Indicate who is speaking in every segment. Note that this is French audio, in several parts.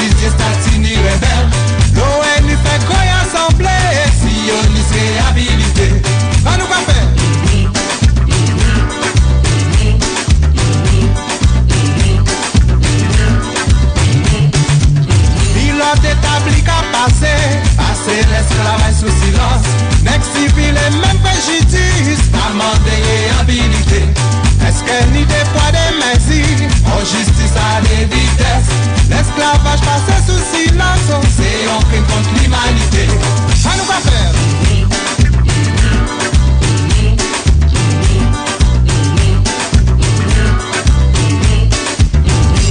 Speaker 1: étudier statini rebelle. L'ON nous fait quoi assemblée, si on y serait habilité. Va nous pas faire. Pilote établi qu'à passer l'esclavage sous silence. Next civil et même préjudice, amendé et habilité. Est-ce que ni des poids des mesures, en justice à des vitesses. L'esclavage passé sous silence, c'est un crime contre l'humanité. À nous pas faire.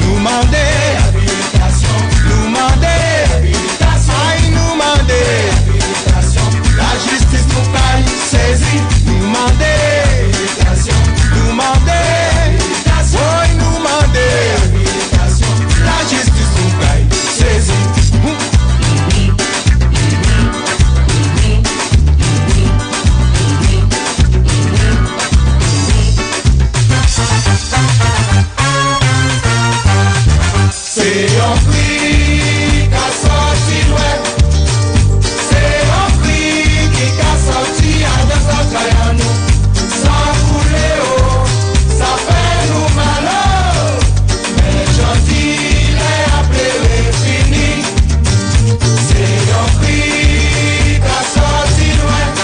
Speaker 1: Nous demander habilitation, nous demander habilitation, aïe nous demander habilitation, la justice nous caille saisie, nous demander habilitation, nous demander habilitation, oui nous demander habilitation, la justice nous caille saisie. C'est un cri qu'a sorti l'ouest. C'est un cri qui qu'a sorti à deux entrailles à nous. Sans couler haut, ça fait nous malheur. Mais j'en dis les appelés fini. C'est un cri qu'a sorti l'ouest.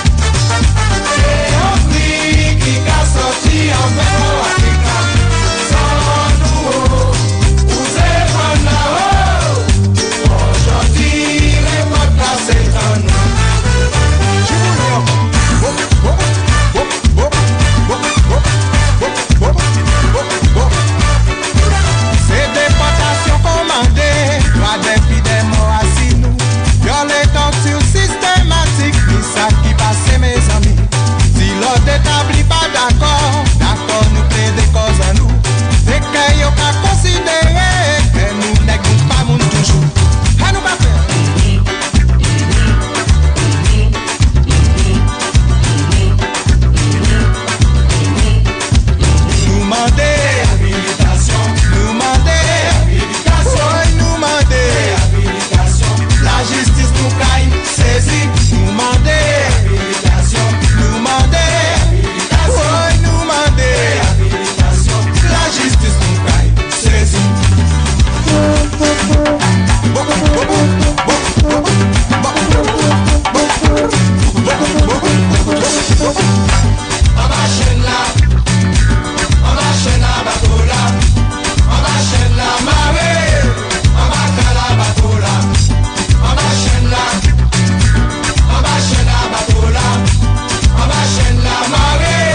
Speaker 1: C'est un cri qui qu'a sorti en vélo Africa. Sans nous haut. Aujourd'hui, les mots passés en nous. C'est déportation commandée, droit des filles des morts assis nous. Viol et torture systématique, ni ça qui passe mes amis. Si l'ordre établit pas d'accord, nous plaidons cause à nous. C'est qu'il y a qu'à considérer que nous n'écoutons pas moun toujours. À nous pas faire. Nous demander habilitation, nous demander habilitation, oui, nous demander habilitation, la justice nous caille saisie, nous demander habilitation, nous demander habilitation, oui, nous demander habilitation, la justice nous caille saisie. On va chaîne là, on va chaîne la bateau là, on va chaîne la marée, on va faire la bateau là, on va chaîne là, on va chaîne la bateau là, on va chaîne la marée,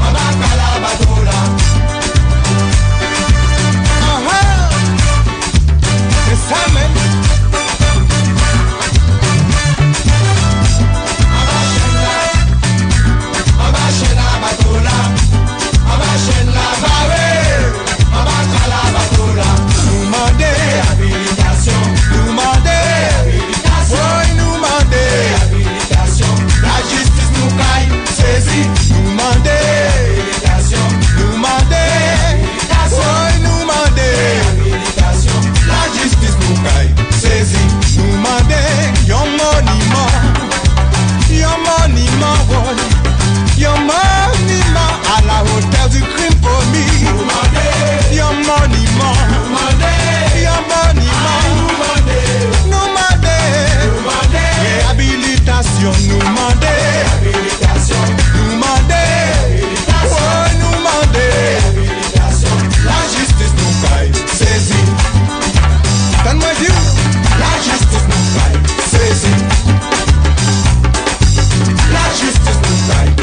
Speaker 1: on va faire la bateau là. C'est ça même. On va chaîne la bateau là, on va chaîne la marée, on va faire la bateau là. Nous demander habilitation, nous demander habilitation, oui nous demander habilitation, la justice nous caille saisie, nous demander habilitation, nous demander habilitation, oui nous demander habilitation, la justice nous caille saisie, nous demander yon monument, boy. Your monument à la hauteur du crime commis. Your monument. Your monument. Nous mandé. Réhabilitation. Nous mandé. Nous mandé. Ouais, nous mandé. La justice nous caille. Saisie. Donne-moi Dieu. La justice nous caille. Saisie. La justice nous caille.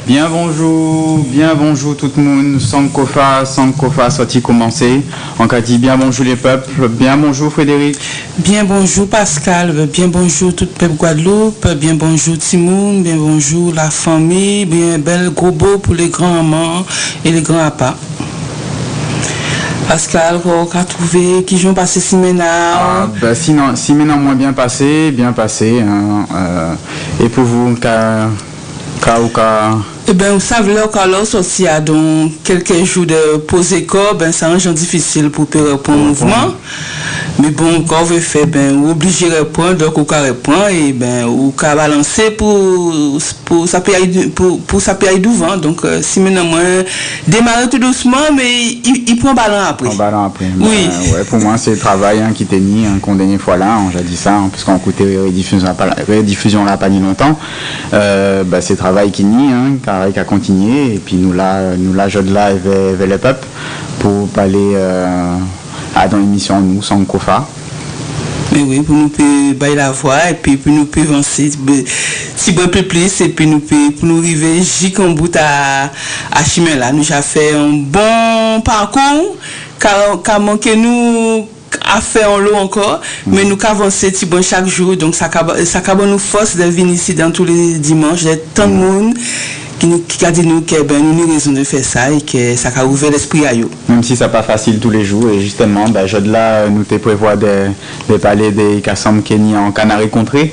Speaker 2: Bien bonjour tout le monde, Sankofa sorti commencer. On a dit bien bonjour les peuples, bien bonjour Frédéric.
Speaker 3: Bien bonjour Pascal, bien bonjour tout le peuple Guadeloupe, bien bonjour Timoun, bien bonjour la famille, bien bel gros beau pour les grands-mamans et les grands-papas. Pascal, on a trouvé qui ont passé Simena.
Speaker 2: Sinon, Simena moins bien passé, hein, et pour vous,
Speaker 3: Eh bien, vous savez, là, quand on sortit à donc quelques jours de poser corps, ben, c'est un genre difficile pour répondre au mouvement. Mais bon, quand vous faites, ben, vous obligez de répondre, donc vous répondre et ben, vous balancer pour ça peut aller devant. Donc, si maintenant, moi, démarrer tout doucement, mais il prend ballon après.
Speaker 2: Oui. Ouais, pour moi, c'est le travail qui était mis, qu'on dernière fois là, j'ai dit ça, puisqu'on écoutait rediffusion là pas ni longtemps. C'est le travail qui nie, qui a continué, et puis nous là, je de là, avec le peuple, pour parler dans l'émission nous, sans Kofa.
Speaker 3: Mais oui, pour nous bailler la voix, et puis pour nous avancer, si bon peu plus, et puis pour nous arriver jusqu'en bout à chemin là. Nous avons fait un bon parcours, car manqué nous à faire en lot encore, mais nous avancer bon chaque jour, donc ça nous force de venir ici dans tous les dimanches, il y a tant de monde qui a dit nous que nous avons raison de faire ça et que ça a ouvert l'esprit à eux.
Speaker 2: Même si ça n'est pas facile tous les jours, et justement, je de là, nous te prévoit de parler des Kassam Kenny en Canaries Contrées.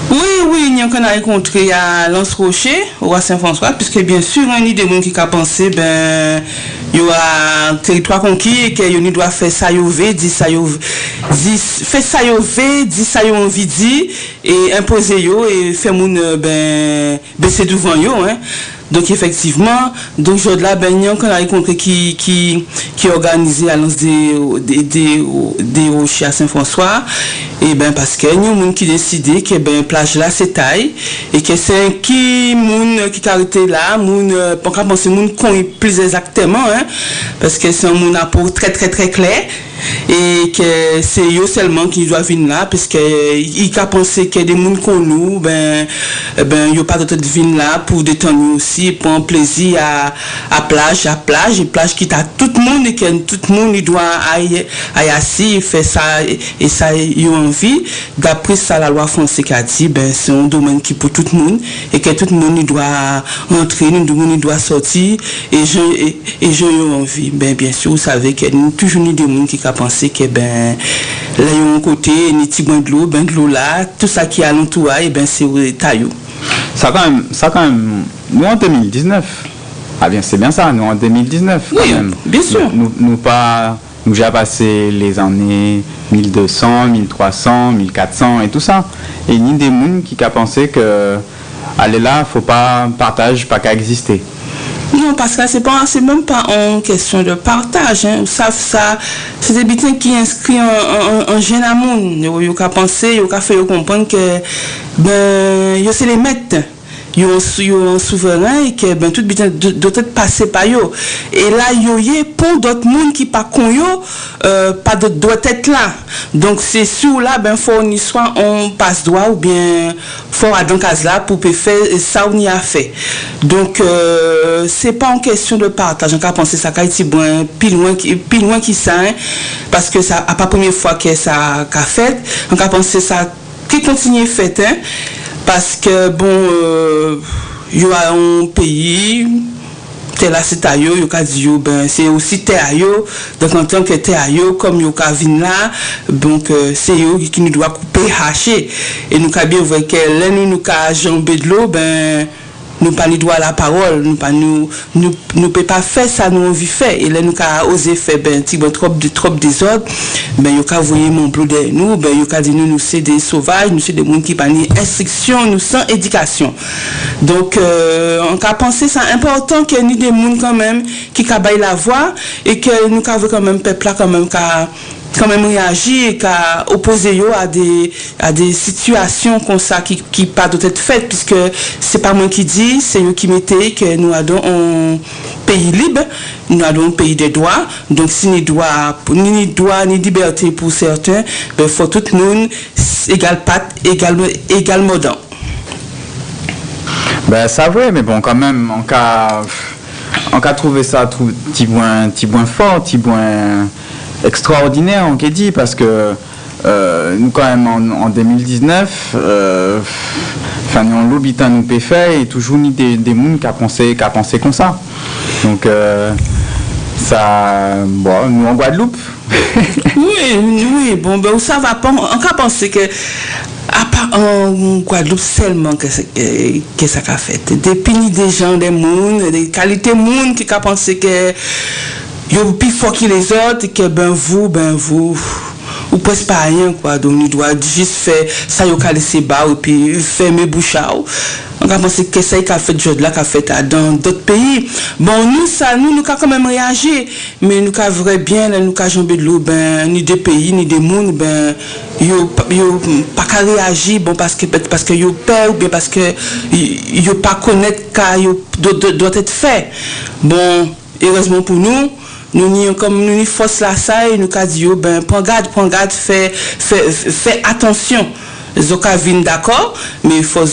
Speaker 3: Oui, nous avons rencontré à Lens-Rocher, au Roi Saint-François, puisque bien sûr, il y a des gens qui ont pensé, il y a un territoire conquis et qu'il doit faire ça, dit ça, fait ça, dit ça, envie dit, et imposer et faire moun, baisser devant eux, Donc effectivement, donc je là qu'on a rencontré qui organisé à l'Anse des Rochers à Saint-François, et parce que nous moun qui décidé que plage là c'est taille et que c'est qui moun qui arrêté là, moun pas penser moun connaît plus exactement parce que c'est un moun à peau très très très clair. Et que c'est eux seulement qui doivent venir là parce que il a pensé que des gens qu'on nous il y a pas d'autre venir là pour détendre aussi pour un plaisir à plage et plage qui t'a tout le monde et que tout le monde il doit aller assis faire ça et ça il a envie d'après ça la loi française a dit c'est un domaine qui pour tout le monde et que tout le monde il doit entrer, tout le monde il doit sortir et j'ai envie bien sûr vous savez qu'il y a toujours des gens qui penser que là il y a un côté ni petit bain de l'eau là tout ça qui est alentour et c'est taillou
Speaker 2: ça quand même nous en 2019 c'est bien ça nous en 2019 quand
Speaker 3: oui,
Speaker 2: même
Speaker 3: bien sûr
Speaker 2: nous j'ai passé les années 1200 1300 1400 et tout ça et il y a des gens qui a pensé que aller là faut pas partage pas qu'à exister.
Speaker 3: Non, parce que c'est même pas en question de partage. Vous savez ça, c'est des bitins qui inscrits en jeune amour. Ils ont pensé, ils ont fait comprendre que c'est les maîtres. Ils ont souverain et que tout bitin doit être passé par eux. Et là, il y a pour d'autres monde qui pas con pas doit être là. Donc c'est sûr là faut ni soit on passe droit ou bien faut à dans case là pour faire ça on y a fait. Donc c'est pas en question de partage. On a pensé ça quand il bon pile loin qui ça parce que ça a pas première fois que ça qu'a fait. On a pensé ça qui continue fait parce que il y a un pays tel là c'est à yo ka dit c'est aussi terre yo donc en tant que terre yo comme yo ka vinn là donc c'est yo qui nous doit couper hacher et nous ka bien voir que là nous ka jamber de l'eau nous pas ni droit à la parole nous peut pas faire ça nous envie faire et là nous ka oser faire trop désordre yo ka voyer mon bleu de nous yo ka dit nous c'est des sauvages nous c'est des monde qui pas ni instruction nous sans éducation donc on ka penser ça important que ni des monde quand même qui ka bailler la voix et que nous ka quand même peuple là quand même réagir et qu'à opposer à des situations comme ça qui pas doivent être faites puisque c'est pas moi qui dis c'est eux qui mettaient que nous avons un pays libre nous avons un pays des droits donc si ni droit ni liberté pour certains faut tout le monde égal patte égal modant
Speaker 2: ça vrai mais bon quand même on a trouvé ça petit point fort petit point extraordinaire on dit parce que nous quand même en 2019 nous l'habitant nous peut faire et toujours ni des gens qui a pensé comme ça donc ça nous en Guadeloupe
Speaker 3: oui ça va pas on a pensé que à part en Guadeloupe seulement que ça a fait. Depuis des gens, des mondes, des qualités mondes qui a pensé que yo plus fort que les autres, que vous ou presque pas rien quoi. Donc nous doit juste faire ça yo laisser bas et puis fermer bouche. On a pensé que ça qu'a fait jeu là qu'a fait dans d'autres pays. Bon nous quand même réagi, mais nous qu'a vrai bien nous qu'a jambé de l'eau ni des pays ni des mondes yo pas qu'à réagir bon parce que yo peur ou bien parce que yo pas connaître car yo doit être fait. Bon heureusement pour nous comme nous ni force la ça et nous qu'a dit prends garde fais attention. Zoka vient d'accord mais faut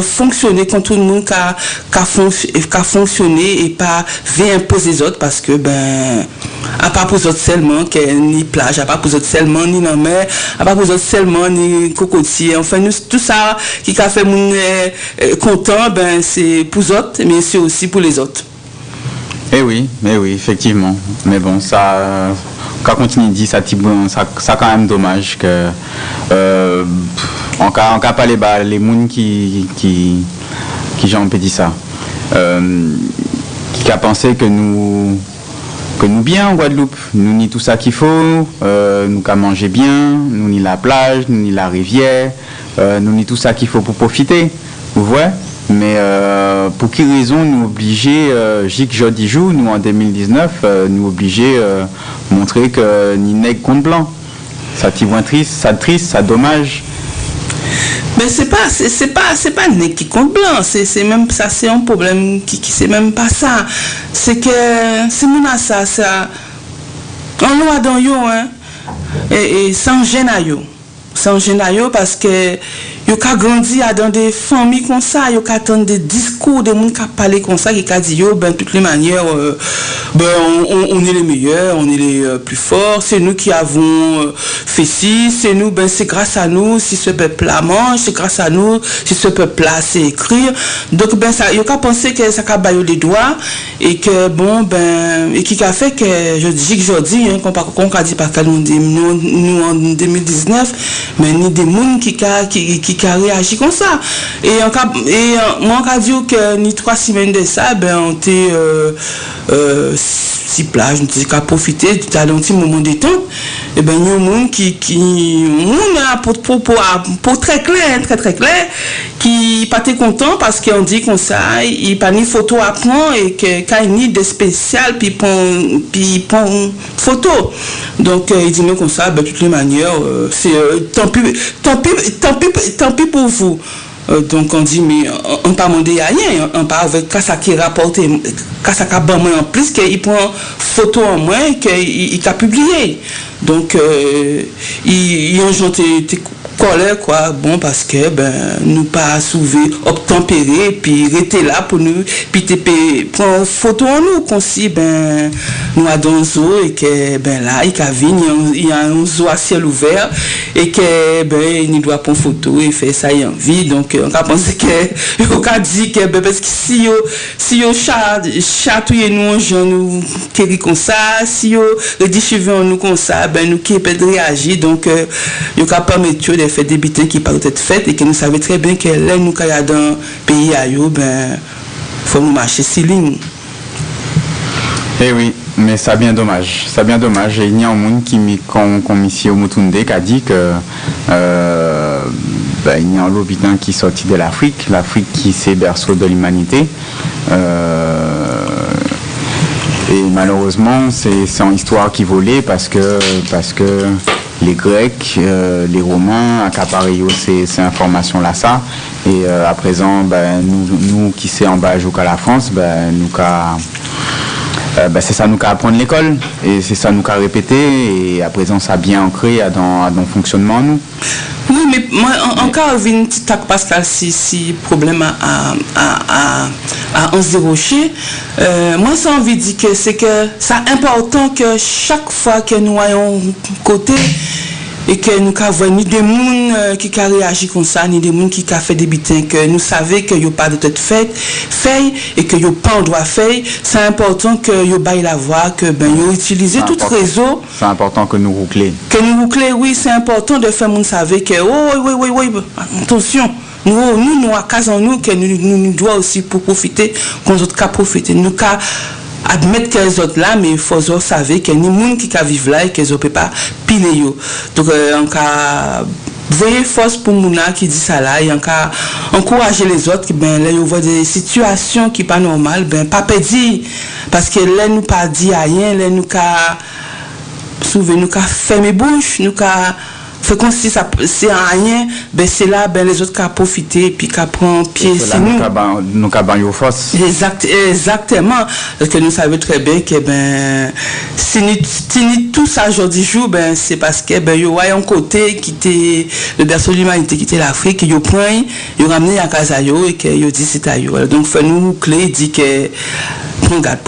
Speaker 3: fonctionner quand tout le monde qu'a fonctionné et pas vient imposer les autres parce que à part pour les autres seulement ni plage à part pour les autres seulement ni la mer à part pour les autres seulement ni cocotier enfin nous tout ça qui a fait mon content c'est pour les autres mais c'est aussi pour les autres.
Speaker 2: Eh oui, effectivement. Mais bon, ça, quand on continue de dire ça, ça quand même dommage que, on n'a pas les gens qui j'en peux dire ça, qui a pensé que nous bien en Guadeloupe, nous ni tout ça qu'il faut, nous qu'à manger bien, nous ni la plage, nous ni la rivière, nous ni tout ça qu'il faut pour profiter, vous voyez. Mais pour quelle raison nous obliger, Gic Jodi Jou, nous en 2019, nous obliger montrer que ni nègre contre blanc. Ça t'y triste, ça dommage.
Speaker 3: Mais c'est pas nègre qui compte blanc, c'est même ça, c'est un problème qui c'est même pas ça. C'est que c'est mon ça on loi dans yo hein et sans gêne à yo. Sans gêne à yo parce que yo ka grandi dans des familles comme ça, yo ka entendre des discours de monde qui parler comme ça qui ka dit yo toutes les manières on est les meilleurs, on est les plus forts, c'est nous qui avons fait ci, c'est nous c'est grâce à nous si ce peuple là mange, c'est grâce à nous si ce peuple là sait écrire. Donc ça yo ka penser que ça ka bailler les doigts et que et qui a fait que je dis que aujourd'hui qu'on a dit par nous en 2019 mais ni des monde qui a réagi comme ça et moi on a dit que ni 3 semaines de ça on était si plage on était qu'à profiter dans un petit moment de temps et il y a un monde qui pour très clair qui pas très content parce qu'on dit comme ça il pas ni photo à prendre et que quand il ni de spécial puis prend photo donc il dit mais comme ça de toutes les manières c'est tant pis pour vous. Donc on dit mais on pas demandé à rien, on pas avec ça qui rapporte ça qui en plus qu'il prend photo en moins qu'il a publié. Donc il ont chanté colère quoi parce que nous pas soulever obtempérer puis rester là pour nous puis prendre photo en nous comme si nous a dans zoo et que là il y a un zoo à ciel ouvert et que il doit prendre photo et faire ça y envie donc on a pensé que on a dit que parce que si yo chatouiller nous nous qui comme ça si yo redistribuer nous comme ça nous qui peut réagir donc yo ka permettre de faire des bêtises qui peuvent être faites et que nous savons très bien que là nous quand dans le pays à yo faut nous marcher si ligne.
Speaker 2: Eh oui, mais ça bien dommage. Et il y a un monde qui comme ici au Mutunde qui a dit que il y a un l'habitant qui est sorti de l'Afrique qui c'est berceau de l'humanité. Et malheureusement, c'est une histoire qui volait parce que les Grecs, les Romains accaparent ces informations-là, ça. Et à présent, nous qui sommes en bas jusqu'à la France, c'est ça nous qu'a apprendre l'école et c'est ça nous qu'a répéter et à présent ça a bien ancré dans le fonctionnement nous.
Speaker 3: Oui mais moi encore une petite tac Pascal si problème à en se dérocher moi ça envie de dire que c'est que c'est important que chaque fois que nous ayons côté et que nous avons ni des gens qui ont réagi comme ça, ni des gens qui ont fait des bitins, que nous savons qu'il n'y a pas de tête faite, et que n'y a pas de droit fait. C'est important que vous baillez la voix, que vous utilisez tout réseau.
Speaker 2: C'est important que nous bouclions.
Speaker 3: Que nous bouclions, oui, c'est important de faire moun savoir que, oui, attention. Nous, à casa nous, que nous devons aussi pour profiter, qu'on autres qu'à profiter. Nous, qu'à admettre que les autres là, mais il faut savoir qu'il y a des gens qui vivent là et qu'ils ne peuvent pas piler. Donc, en cas, voyez force pour Mouna qui dit ça là, et en cas, encourager les autres, ben, là, ils voient des situations qui ne sont pas normales, ben, pas pédir, parce que là, nous pas dit rien, là, nous qu'à, souvent, nous qu'à fermer bouche, nous qu'à, fait comme si ça c'est rien, ben c'est là ben les autres qui profiter puis qui prend pied
Speaker 2: c'est nous cabans force.
Speaker 3: Exactement, parce que nous savons très bien que ben si tout ça aujourd'hui jour ben c'est parce que ben yo un côté qui était le berceau de l'humanité qui était l'Afrique, yo prend yo ramené à casa yo et que yo dit c'est à yo. Donc fait nous clé dit que prends garde.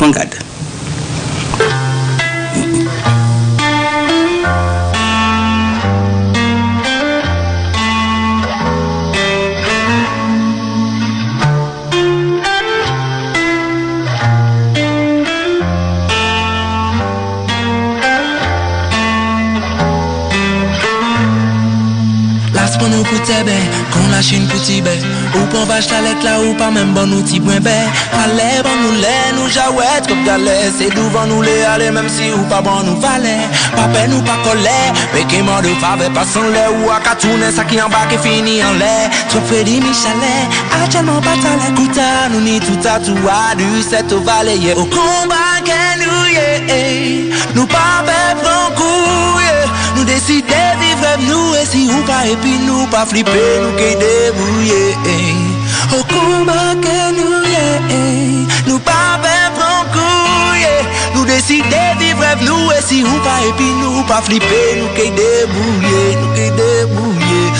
Speaker 4: Nous coûter ben, qu'on lâche une petite baie. Ou qu'on vache la lettre là, ou pas même bon outil point ben. Allez, bon nous lait, nous jaouette comme galet. C'est devant nous les aller, même si ou pas bon nous valet. Pas peine nous pas coller, mais qui m'en de fave pas sans lait. Ou à catouner, ça qui en bas qui finit en lait. Trop Freddy Michalet, actuellement pas ta lait. Couta, nous ni tout à tout à du set au valet. Au combat que nous y nous pas prendre coup. Nous décidons de vivre nous et si ou pas et puis nous pas flipper nous qui débrouiller au combat que nous pas prendre couille nous décidons de vivre nous et si ou pas et puis nous pas flipper nous qui débrouiller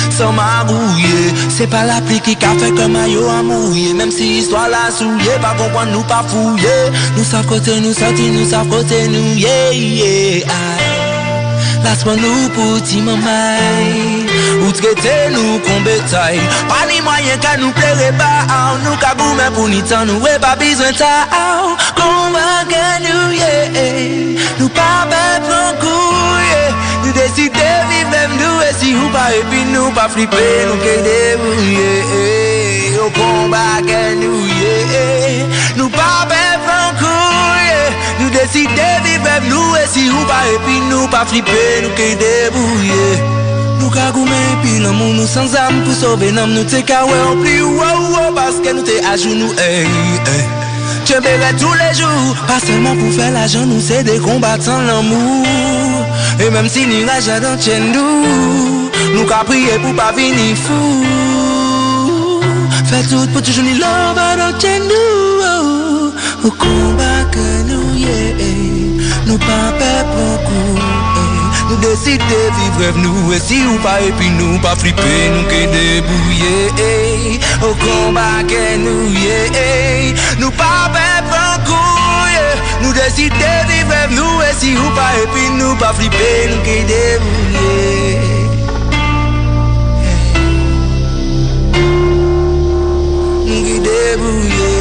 Speaker 4: sans magouiller c'est pas la pluie qui a fait comme maillot à mouiller même si histoire la souiller pas comprendre nous pas fouiller nous savons côté nous sortir nous savons côté nous yeah. Laisse-moi nous pour ti maman ou traiter nous comme bétail pas ni moyen qu'à nous plaire pas nous qu'à goumer pour ni temps nous et pas besoin ta combat que nous pas prendre couille nous décider vivre même nous et si ou pas et puis nous pas flipper nous qui débrouiller au combat que nous pas prendre couille nous décider vivre même nous et si ou pas et puis nous pas flipper nous qui débrouiller nous ka goumer puis l'amour nous sans âme pour sauver l'homme nous t'es ka ouais en plus parce que nous t'es à genoux tu m'aimerais tous les jours pas seulement pour faire l'argent nous c'est des combattants l'amour et même si nous rage dans chez nous ka prier pour pas venir fou fait tout pour toujours ni love dans chez nous au combat que nous nous pas beaucoup nous décidons de vivre nous et si ou pas et puis nous pas flipper nous qui débrouiller au combat que nous pas beaucoup nous décidons de vivre nous et si ou pas et puis nous pas flipper nous qui débrouiller nous qui débrouiller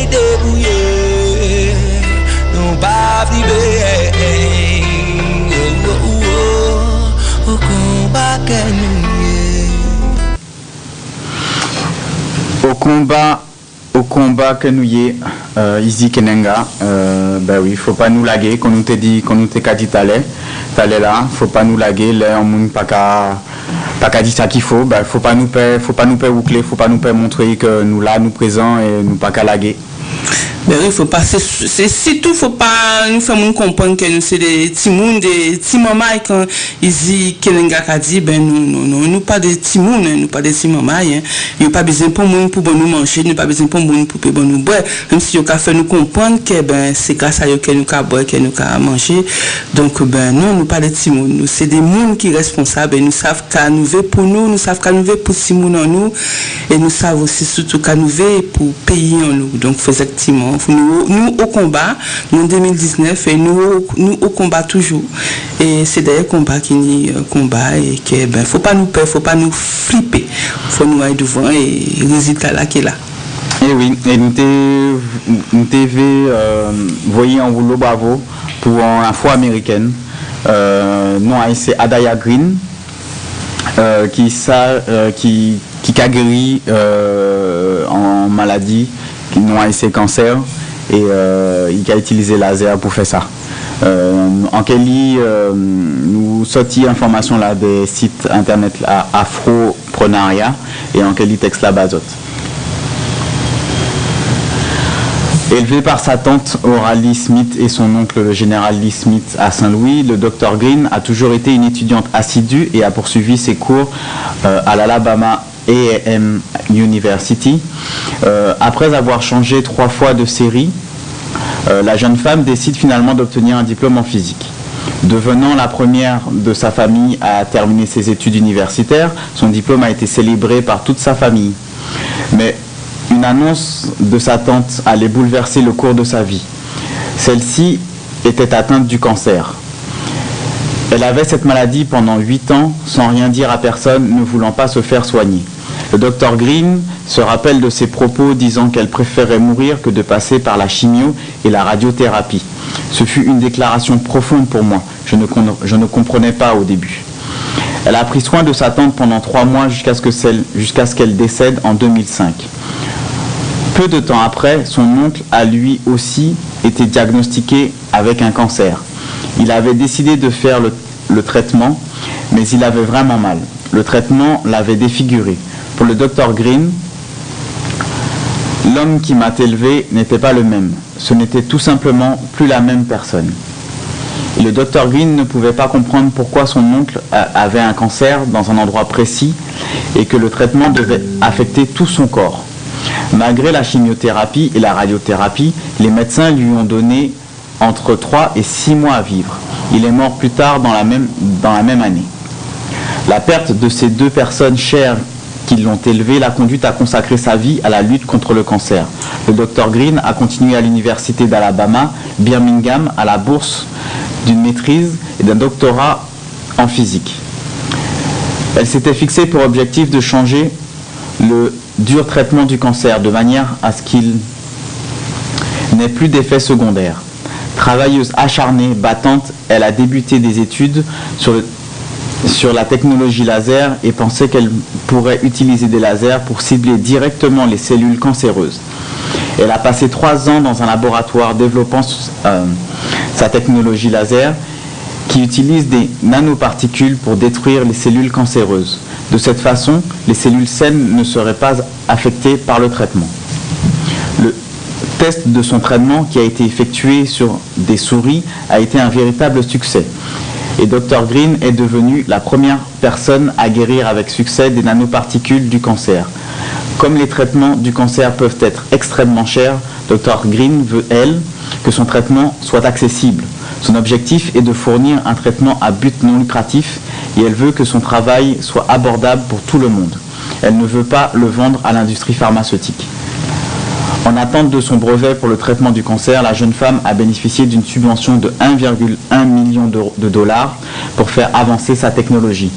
Speaker 4: débrouiller, non pas flipper, au combat que
Speaker 2: nous au combat que nous y Izzy Kenenga, ben oui, faut pas nous laguer, qu'on nous t'a dit qu'à dit t'allais là, faut pas nous laguer, là on moun pas qu'à dire ça qu'il faut, ben faut pas nous boucler, faut pas nous montrer que nous là, nous présents et nous pas qu'à laguer.
Speaker 3: Ben oui, faut pas, c'est surtout, faut pas nous faire comprendre que nous c'est des petits moun, des petits mamans quand ils disent Kelenga a dit, ben nous pas des petits moun, nous pas des petits mamans, hein. Il n'y a pas besoin pour nous pour nous manger, nous pas besoin pour nous pour nous boire, même si il a fait nous comprendre que ben c'est grâce à eux que nous ka boire, que nous ka manger. Donc ben non, nous pas des petits moun, nous c'est des moun qui responsables et nous savent qu'à nous veut pour nous savent qu'à nous veut pour petits moun en nous et nous savons aussi surtout qu'à nous veut pour payer en nous. Donc effectivement nous au combat, nous en 2019, et nous au combat toujours. Et c'est d'ailleurs combat qui est combat et que ben faut pas nous peur, faut pas nous flipper, faut nous aller devant et le résultat là qui est là.
Speaker 2: Et oui, et nous TV voyez en rouleau bravo pour une afro-américaine, non c'est Adaya Green, qui a guéri en maladie, qui non c'est cancer, et il a utilisé laser pour faire ça. En Kelly, nous sortis information là des sites internet là, Afroprenariat et en Kelly texte la bazote. Élevé par sa tante Aurélie Smith et son oncle le général Lee Smith à Saint-Louis, le Dr Green a toujours été une étudiante assidue et a poursuivi ses cours à l'Alabama A&M University. Après avoir changé 3 fois de série, la jeune femme décide finalement d'obtenir un diplôme en physique. Devenant la première de sa famille à terminer ses études universitaires, son diplôme a été célébré par toute sa famille. Mais une annonce de sa tante allait bouleverser le cours de sa vie. Celle-ci était atteinte du cancer. Elle avait cette maladie pendant 8 ans sans rien dire à personne, ne voulant pas se faire soigner. Le Dr Green se rappelle de ses propos disant qu'elle préférait mourir que de passer par la chimio et la radiothérapie. Ce fut une déclaration profonde pour moi. Je ne comprenais pas au début. Elle a pris soin de sa tante pendant 3 mois jusqu'à ce qu'elle décède en 2005. Peu de temps après, son oncle a lui aussi été diagnostiqué avec un cancer. Il avait décidé de faire le traitement, mais il avait vraiment mal. Le traitement l'avait défiguré. Pour le Dr Green, l'homme qui m'a élevé n'était pas le même. Ce n'était tout simplement plus la même personne. Et le Dr Green ne pouvait pas comprendre pourquoi son oncle avait un cancer dans un endroit précis et que le traitement devait affecter tout son corps. Malgré la chimiothérapie et la radiothérapie, les médecins lui ont donné entre 3 et 6 mois à vivre. Il est mort plus tard dans la même année. La perte de ces 2 personnes chères qui l'ont élevé l'a conduite à consacrer sa vie à la lutte contre le cancer. Le Dr Green a continué à l'université d'Alabama, Birmingham, à la bourse d'une maîtrise et d'un doctorat en physique. Elle s'était fixée pour objectif de changer le dur traitement du cancer de manière à ce qu'il n'ait plus d'effets secondaires. Travailleuse acharnée, battante, elle a débuté des études sur la technologie laser et pensait qu'elle pourrait utiliser des lasers pour cibler directement les cellules cancéreuses. Elle a passé 3 ans dans un laboratoire développant sa technologie laser qui utilise des nanoparticules pour détruire les cellules cancéreuses. De cette façon, les cellules saines ne seraient pas affectées par le traitement. Le test de son traitement, qui a été effectué sur des souris, a été un véritable succès. Et Dr Green est devenu la première personne à guérir avec succès des nanoparticules du cancer. Comme les traitements du cancer peuvent être extrêmement chers, Dr Green veut, elle, que son traitement soit accessible. Son objectif est de fournir un traitement à but non lucratif et elle veut que son travail soit abordable pour tout le monde. Elle ne veut pas le vendre à l'industrie pharmaceutique. En attente de son brevet pour le traitement du cancer, la jeune femme a bénéficié d'une subvention de 1,1 million de dollars pour faire avancer sa technologie.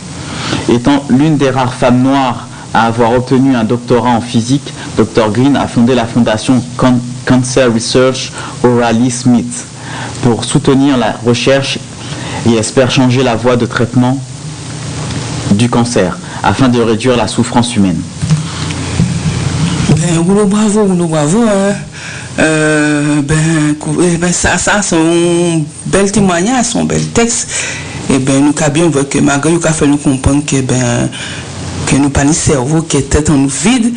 Speaker 2: Étant l'une des rares femmes noires à avoir obtenu un doctorat en physique, Dr Green a fondé la fondation Cancer Research Aurélie Smith pour soutenir la recherche et espère changer la voie de traitement du cancer afin de réduire la souffrance humaine.
Speaker 3: Bravo. Ça c'est un bel témoignage, un bel texte. Et nous avons bien vu que malgré nous fait nous comprendre que nous pas ni cerveau, que tête en nous vide.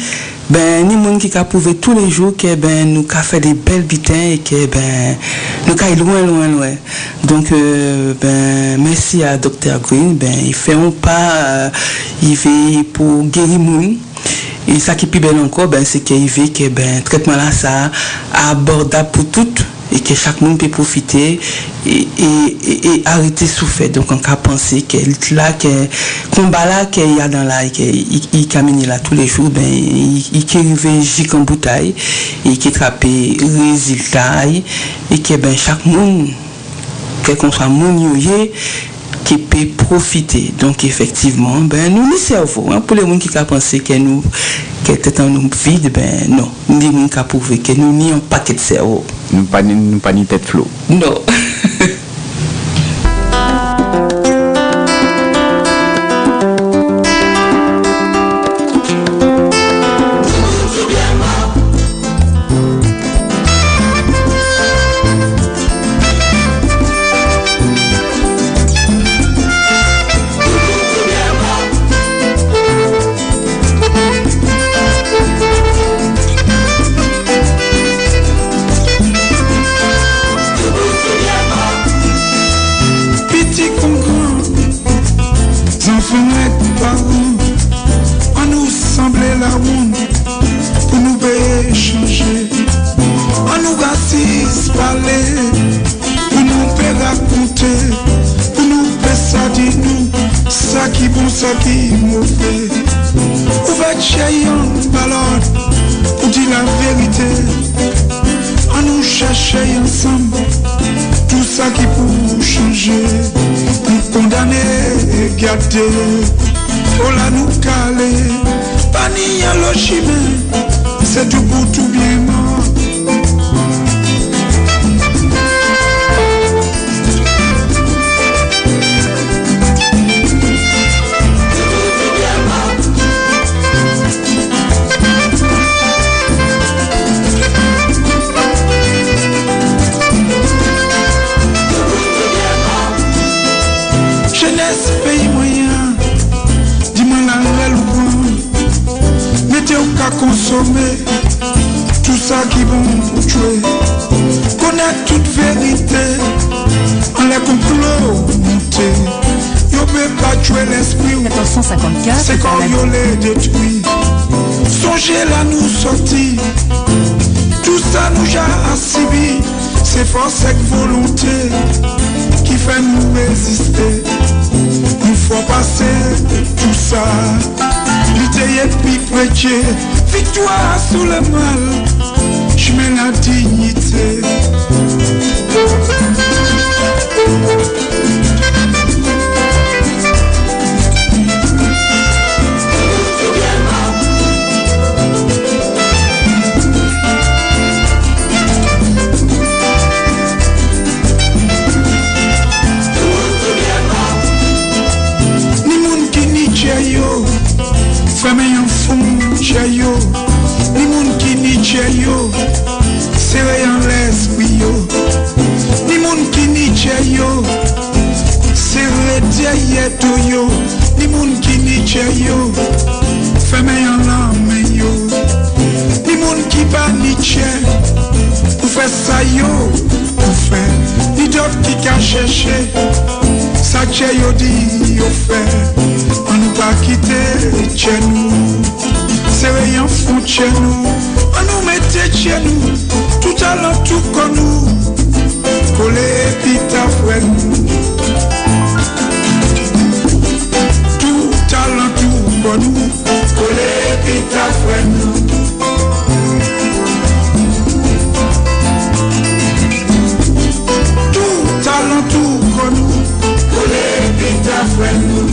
Speaker 3: Ni monde qui a prouvé tous les jours que nous avons fait des belles bitins et que nous avons loin. Donc merci à Dr Green, il fait un pas, il fait pour guérir monde. Et ça qui est plus belle encore, c'est qu'il veut que le traitement là ça abordable pour toutes et que chaque monde peut profiter et arrêter souffrir. Donc on a pensé que là que combat là qu'il y a dans là il camine là tous les jours, ben il qui arrive gic en bouteille et qui trappe résultat et que ben chaque monde quel qu'on soit monde qui peut profiter. Donc effectivement, ben nous ni cerveau, hein, pour les gens qui a pensé que nous était en nous vide, ben non, ni gens qui a prouvé que nous ni un paquet de cerveau.
Speaker 2: Nous pas ni tête flot.
Speaker 3: Non.
Speaker 1: Oh la nous caler, pas ni à le chemin, c'est tout pour tout bien mort. Jeunesse pays moyen, dis-moi la louange, mettez au cas consommer tout ça qui bon pour tuer. Connaître toute vérité, en les complot monter. Yo peut pas tuer l'esprit,
Speaker 5: 1454,
Speaker 1: c'est quand yo les détruit. Songez là nous sortir, tout ça nous a assubi. C'est force et volonté qui fait nous résister. Il faut passer tout ça. Lutter et puis prêcher. Victoire sous le mal. Je mets la dignité. Femme en fond, chayo, ni moun qui ni chayo, serré en l'esprit yo, ni moun qui ni chayo, serré derrière tout yo, ni moun qui ni chayo, femme en l'âme yo, ni moun qui pas ni chayo, pour faire ça yo, pour faire, ni d'autres qui qu'a cherché, ça chayo dit yo fait. On nous pas quitter chez nous, c'est rien fou chez nous. On nous mettait chez nous, tout à l'heure tout comme nous, coller pita frère nous. Tout à l'heure tout comme nous, coller pita frère nous. Tout à l'heure tout comme nous, coller pita frère nous.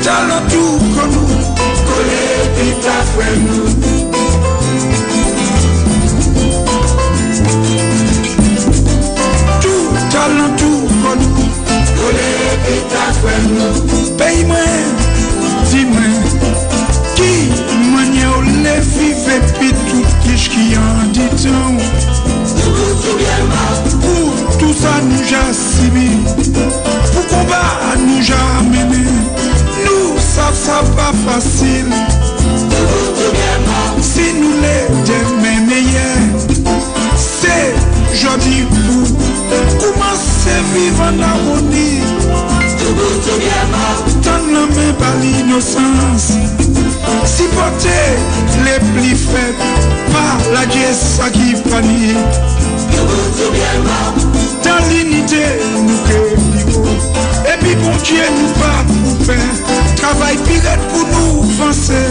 Speaker 1: Talent tout comme nous, coller pita frère nous. Tout talent tout comme nous, coller pita frère nous. Paye-moi, dis-moi, qui manière les vivre puis tout qui en dit tant. Pour tout ça nous a subi, pour combat nous a mené. Ça pas facile. Si nous les meilleurs, c'est jodi pour commencer vivre en harmonie. Tant la main par l'innocence, supporter les plus faibles, par la Dieu ça qui panie. Dans l'unité, nous créons. Et puis bon Dieu nous pas pour faire. Travail pirate pour nous avancer.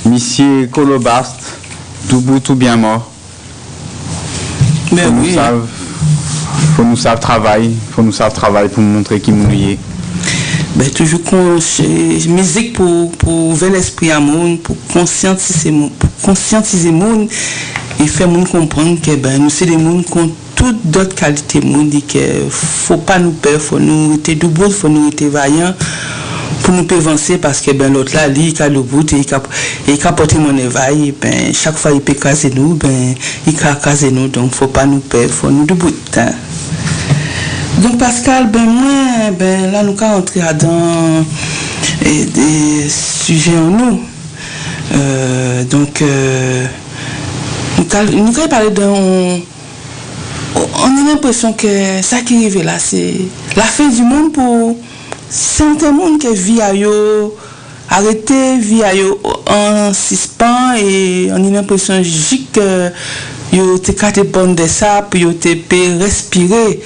Speaker 2: Monsieur Colobast, tout bout, tout bien mort.
Speaker 3: Mais oui.
Speaker 2: Faut nous savoir travail pour montrer qui nous y est.
Speaker 3: Ben, toujours musique pour ouvrir l'esprit à monde, pour conscientiser monde et faire monde comprendre que ben nous c'est des monde qui ont toutes d'autres qualités monde et que faut pas nous perdre, faut nous être debout, faut nous être vaillant pour nous avancer parce que ben l'autre là lui il a debout et il a porté mon éveil ben chaque fois il peut caser nous ben il a caser nous donc faut pas nous perdre, faut nous debout. Hein. Donc Pascal, ben moi, ben là nous allons entrer dans des sujets en nous. Donc nous allons parler d'un. On a l'impression que ça qui arrive là, c'est la fin du monde pour certains monde qui vit à yo arrêté, vit à yo en suspens et on a l'impression que yo te kate bonne de ça puis yo te peut respirer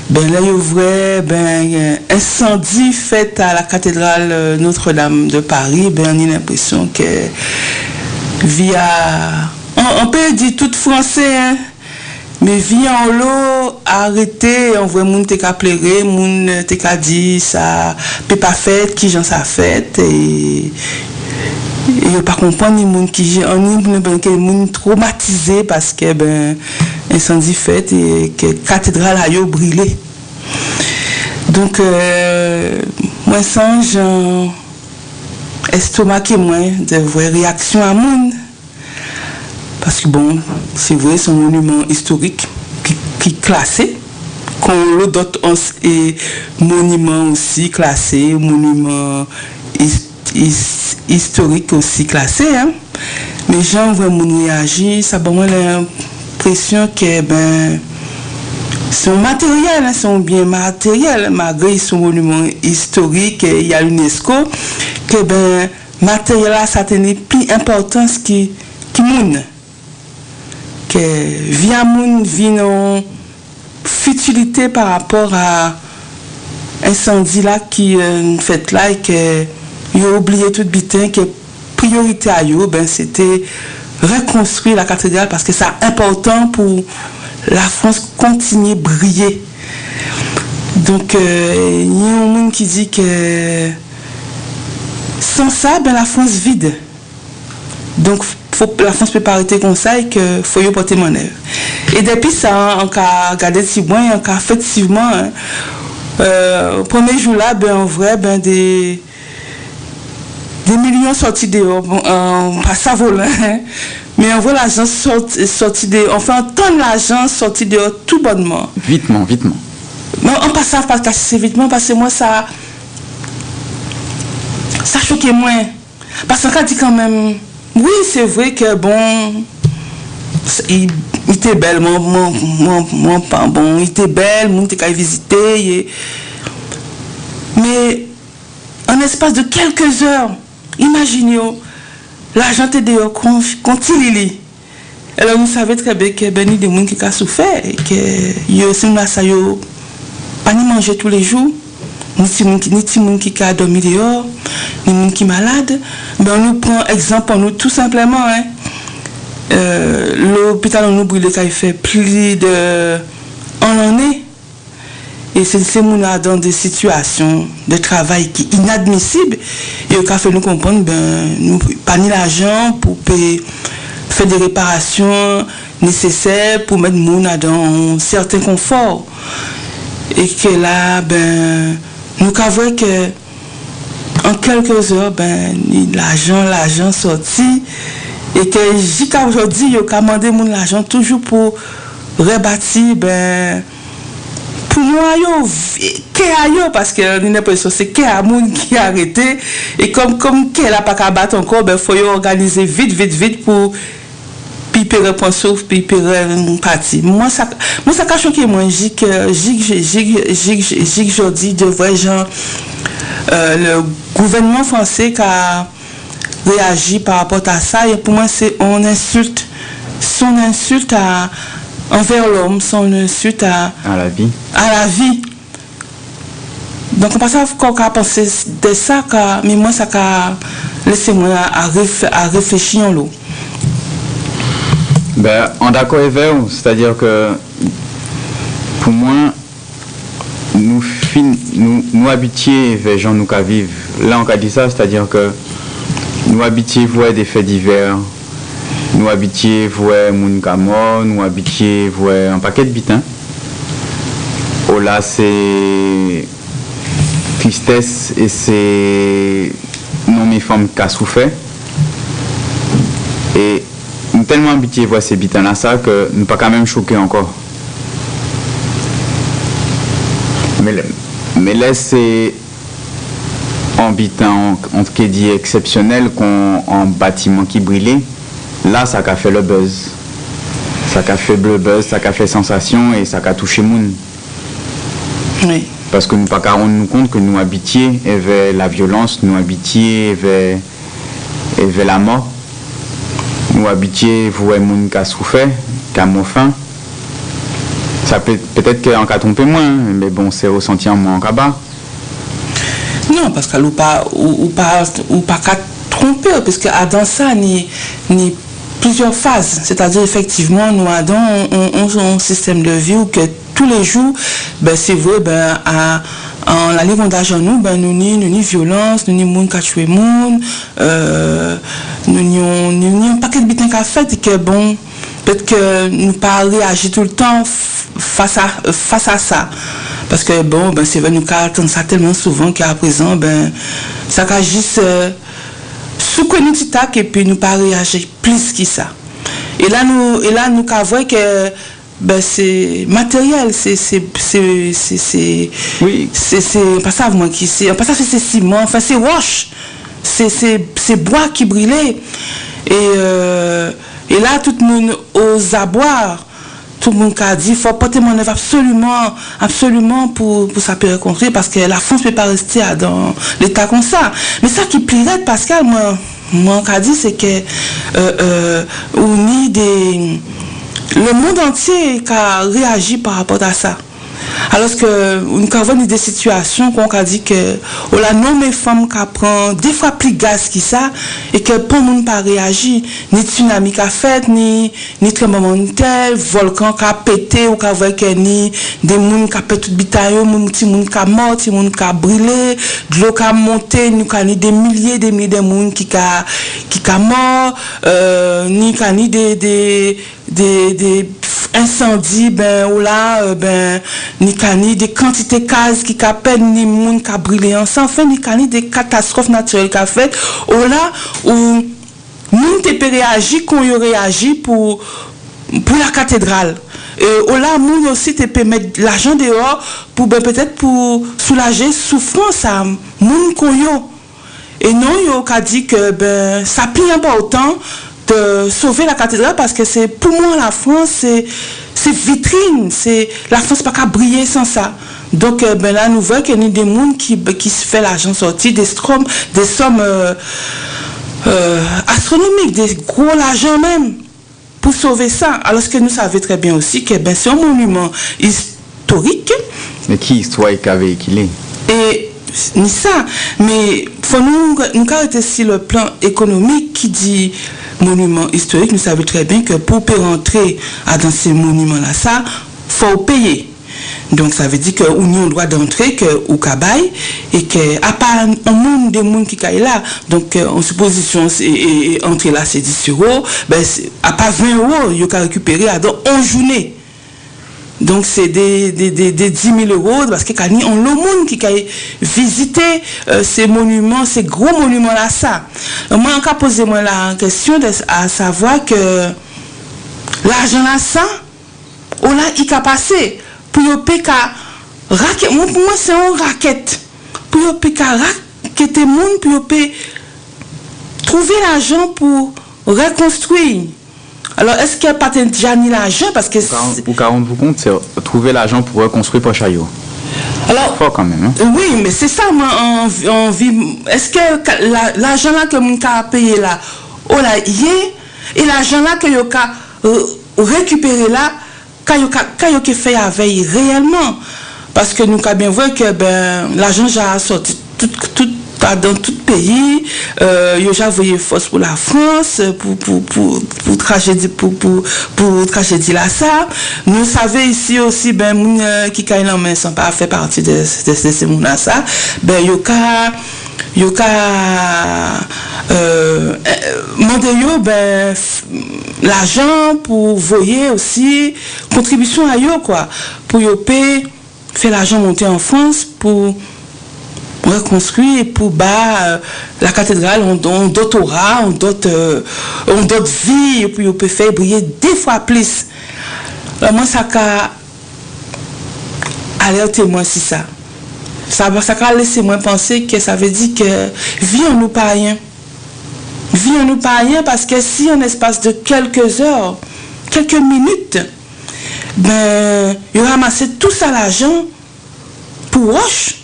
Speaker 3: ben là yo vrai ben incendie fait à la cathédrale Notre-Dame de Paris ben on a l'impression que via on peut dire tout français hein, mais via en l'eau arrêté on voit moun te ka pleurer moun te ka dit ça peut pas fait qui j'en ça fait et pas comprendre ni monde qui monde traumatisé parce que ben incendie fait et que cathédrale a yo brûlé. Donc moi songe estomaqué moins de vraies réactions à monde parce que bon c'est vrai c'est un monument historique qui classé qu'on d'autres et monument aussi classé monument historique aussi classé hein? Mais gens vraiment réagir ça donne l'impression que ben son matériel hein, son bien matériel malgré son monument historique il y a l'UNESCO que ben matériel là ça tenait plus importance qui moun que via moun vient futilité par rapport à incendie là qui fait là et que il a oublié tout bitin que priorité à eux ben c'était reconstruire la cathédrale parce que c'est important pour la France continuer à briller. Donc il y a un monde qui dit que sans ça ben la France vide. Donc la France peut pas arrêter comme ça et que faut y porter mon œuvre. Et depuis ça on a regardé si bon on a effectivement premier jour là ben en vrai ben des millions sortis dehors, pas ça volant, hein. Mais on voit l'argent sorti dehors, enfin on entend l'argent sorti dehors tout bonnement.
Speaker 2: Vitement.
Speaker 3: Non, on passe ça parce que c'est vitement parce que moi ça choquait moins. Parce qu'on a dit quand même, oui c'est vrai que bon, il était belle, mon pas bon, il était belle, mon était qu'à visiter, mais en espace de quelques heures. Imaginez, l'argent est dehors, continue. Alors, nous savons très bien qu'il y a des gens qui ont souffert et que si nous n'avons pas manger tous les jours, ni des gens qui ont dormi dehors, ni des gens qui sont malades. Ben, on nous prend exemple pour nous tout simplement. Hein. L'hôpital on nous brûle qui a fait plus de 1 année. Et c'est ces gens dans des situations de travail qui sont inadmissibles. Et au cas fait nous comprendre, ben, nous pas ni l'argent pour faire des réparations nécessaires pour mettre les gens dans un certain confort. Et que là, ben, nous avons que en quelques heures, ben, l'argent sorti. Et que jusqu'à aujourd'hui, il a demandé l'argent toujours pour rebâtir, ben, pour moi, parce que l'impression c'est qu'il y a des gens qui a arrêté et comme qu'elle n'a pas qu'à battre encore, il faut organiser vite pour reprendre souffle, puis partir. Moi, ça a choqué moi, j'ai aujourd'hui de vrais gens le gouvernement français qui a réagi par rapport à ça, et pour moi, c'est son insulte envers l'homme, son insulte à
Speaker 2: la vie.
Speaker 3: Donc, on passe à penser de ça, mais moi, ça a laissé moi à réfléchir en l'eau.
Speaker 2: Ben, en d'accord avec vous, c'est-à-dire que pour moi, nous habitués vers gens nous qui vivent. Là, on a dit ça, c'est-à-dire que nous habitués voir des faits divers, nous habitués voir moun ka mort, nous habitués voir un paquet de bitins. Oh là, c'est tristesse et c'est non mes femmes qui ont souffert. Et nous tellement habitués voir ces bitins là ça que nous pas quand même choqués encore. Mais là c'est en bitin entre qui dit exceptionnel en bâtiment qui brûlait, là ça a fait le buzz. Ça a fait le buzz, ça a fait sensation et ça a touché moun.
Speaker 3: Oui.
Speaker 2: Parce que nous pas qu'à rendre nous compte que nous habitués vers la violence, nous habitués vers la mort. Nous habitués voir moun qui a souffert, qui a mort faim. Ça peut-être qu'en cas trompé moins, mais bon, c'est ressenti en moins en cabas.
Speaker 3: Non, parce que ou pas qu'à tromper, parce que dans ça, ni plusieurs phases. C'est-à-dire, effectivement, nous avons un système de vie où que tous les jours, ben, c'est vrai, ben, en la livre d'argent, nous ni violence, nous ni moun qui a tué moun, nous ni un paquet de bitins qui a fait, et que bon, peut-être que nous pas réagir tout le temps face à ça. Parce que bon, ben, c'est vrai, nous attendons ça tellement souvent qu'à présent, ben, ça a juste sous connu tac et puis nous pas réagir plus que ça. Et là nous voyons que ben, c'est matériel, c'est
Speaker 2: oui,
Speaker 3: c'est pas ça moi qui c'est pas ça c'est ciment, enfin c'est roche, c'est bois qui brûlait et là tout le monde aux aboires, tout le monde a dit il faut porter mon œuvre absolument pour ça peut rencontrer parce que la France peut pas rester dans l'état comme ça. Mais ça qui plairait Pascal, moi qu'a dit c'est que on le monde entier qui a réagi par rapport à ça. Alors que nous avons des situations qu'on a dit que la nommé femme qui prend des fois plus gaz que ça et que pour le monde pas réagi, ni tsunami qui a fait, ni tremblement de terre, volcan qui a pété ou ni des gens qui a pété tout bitaille, des gens qui a mort, des gens qui a brûlé, de l'eau qui a monté, nous avons des milliers de gens qui a mort, ni des incendies, ben, ou là, ben, ni des quantités de cases qui peine, ni moun qui a brûlé ensemble, enfin, ni des catastrophes naturelles qui a fait, ou là, où moun te peut réagir, qu'on y réagi pour la cathédrale. Et là, moun aussi te peut mettre l'argent dehors pour, ben, peut-être pour soulager souffrance à moun qu'on y a. Et non, yo qu'a dit que, ben, ça plie pas autant de sauver la cathédrale parce que c'est pour moi la France c'est vitrine, c'est la France pas qu'à briller sans ça. Donc ben là nous voyons qu'il y a des gens qui se fait l'argent sortir des sommes astronomiques, des gros argent même pour sauver ça. Alors que nous savons très bien aussi que ben c'est un monument historique.
Speaker 2: Mais qui histoire qu'a véhiculé? Et
Speaker 3: ni ça, mais faut nous arrêter sur le plan économique qui dit monument historique. Nous savons très bien que pour rentrer dans ces monuments-là, ça, faut payer. Donc ça veut dire que nous droit d'entrer que au Kabaï et que à part un monde de monde qui est là, donc en supposition et entrer là c'est 10 €, ben à part 20 €, il y a récupérer dans 11 journées. Donc c'est des 10 000 € parce que quand on le monde qui a visité ces monuments, ces gros monuments là ça. Moi encore poser moi la question à savoir que l'argent là ça, on là il a passé pour payer raquette. Pour moi c'est une raquette pour payer raqueter monde pour payer trouver l'argent pour reconstruire. Alors, est-ce qu'il n'y a pas déjà ni l'argent parce que...
Speaker 2: Vous rendez-vous compte, c'est trouver l'argent pour reconstruire Pochayo.
Speaker 3: Alors,
Speaker 2: fort quand même. Hein?
Speaker 3: Oui, mais c'est ça, moi, on vit. Est-ce que l'argent là que mon a payé là, oh là, et l'argent là que yo ka récupéré là, quand yo fait avec réellement, parce que nous avons bien vu que l'argent a sorti tout dans tout pays, il a envoyé force pour la France, pour tragédie, pour tragédie là ça. Nous savons ici aussi, moun qui kain la main sans pas faire partie de ces moun là ça, l'argent pour voyer aussi contribution à yo quoi, pour yo payer, faire l'argent monter en France pour reconstruire et pour la cathédrale on d'autres aura, on d'autres vies et puis on peut faire briller 2 fois plus. Alors moi ça a alerté moi si ça a laissé moi penser que ça veut dire que vie en nous pas rien. Vie en nous pas rien parce que si en espace de quelques heures, quelques minutes, il ramassé tout ça l'argent pour Roche.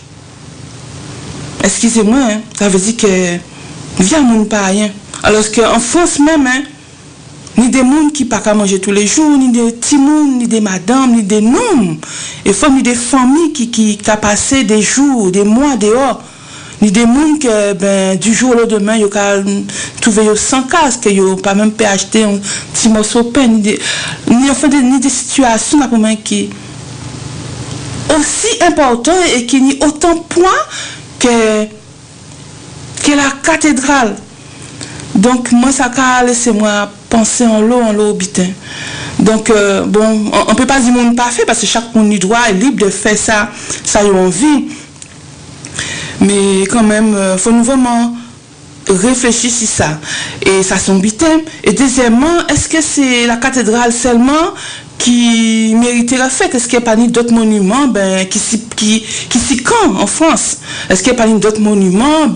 Speaker 3: Excusez-moi, hein, ça veut dire que vie en nous pas rien. Alors qu'en France même, hein, ni des gens qui ne peuvent pas manger tous les jours, ni des petits gens, ni des madames, ni des noms. Et ni des familles qui ont passé des jours, des mois dehors. Ni des gens que du jour au lendemain, ils ont trouvé sans casque, ils n'ont pas même pu acheter un petit morceau de pain, ni des situations qui aussi importantes et qui n'y autant de points que la cathédrale. Donc, moi, ça a laissé moi penser en l'eau bitin. Donc, on ne peut pas dire que monde pas fait parce que chaque monde y droit est libre de faire ça a envie. Mais quand même, il faut nous vraiment réfléchir sur ça. Et ça, c'est un bitin. Et deuxièmement, est-ce que c'est la cathédrale seulement qui mériterait fait? Est-ce qu'il n'y a pas d'autres monuments qui s'y camp en France? Est-ce qu'il n'y a pas d'autres monuments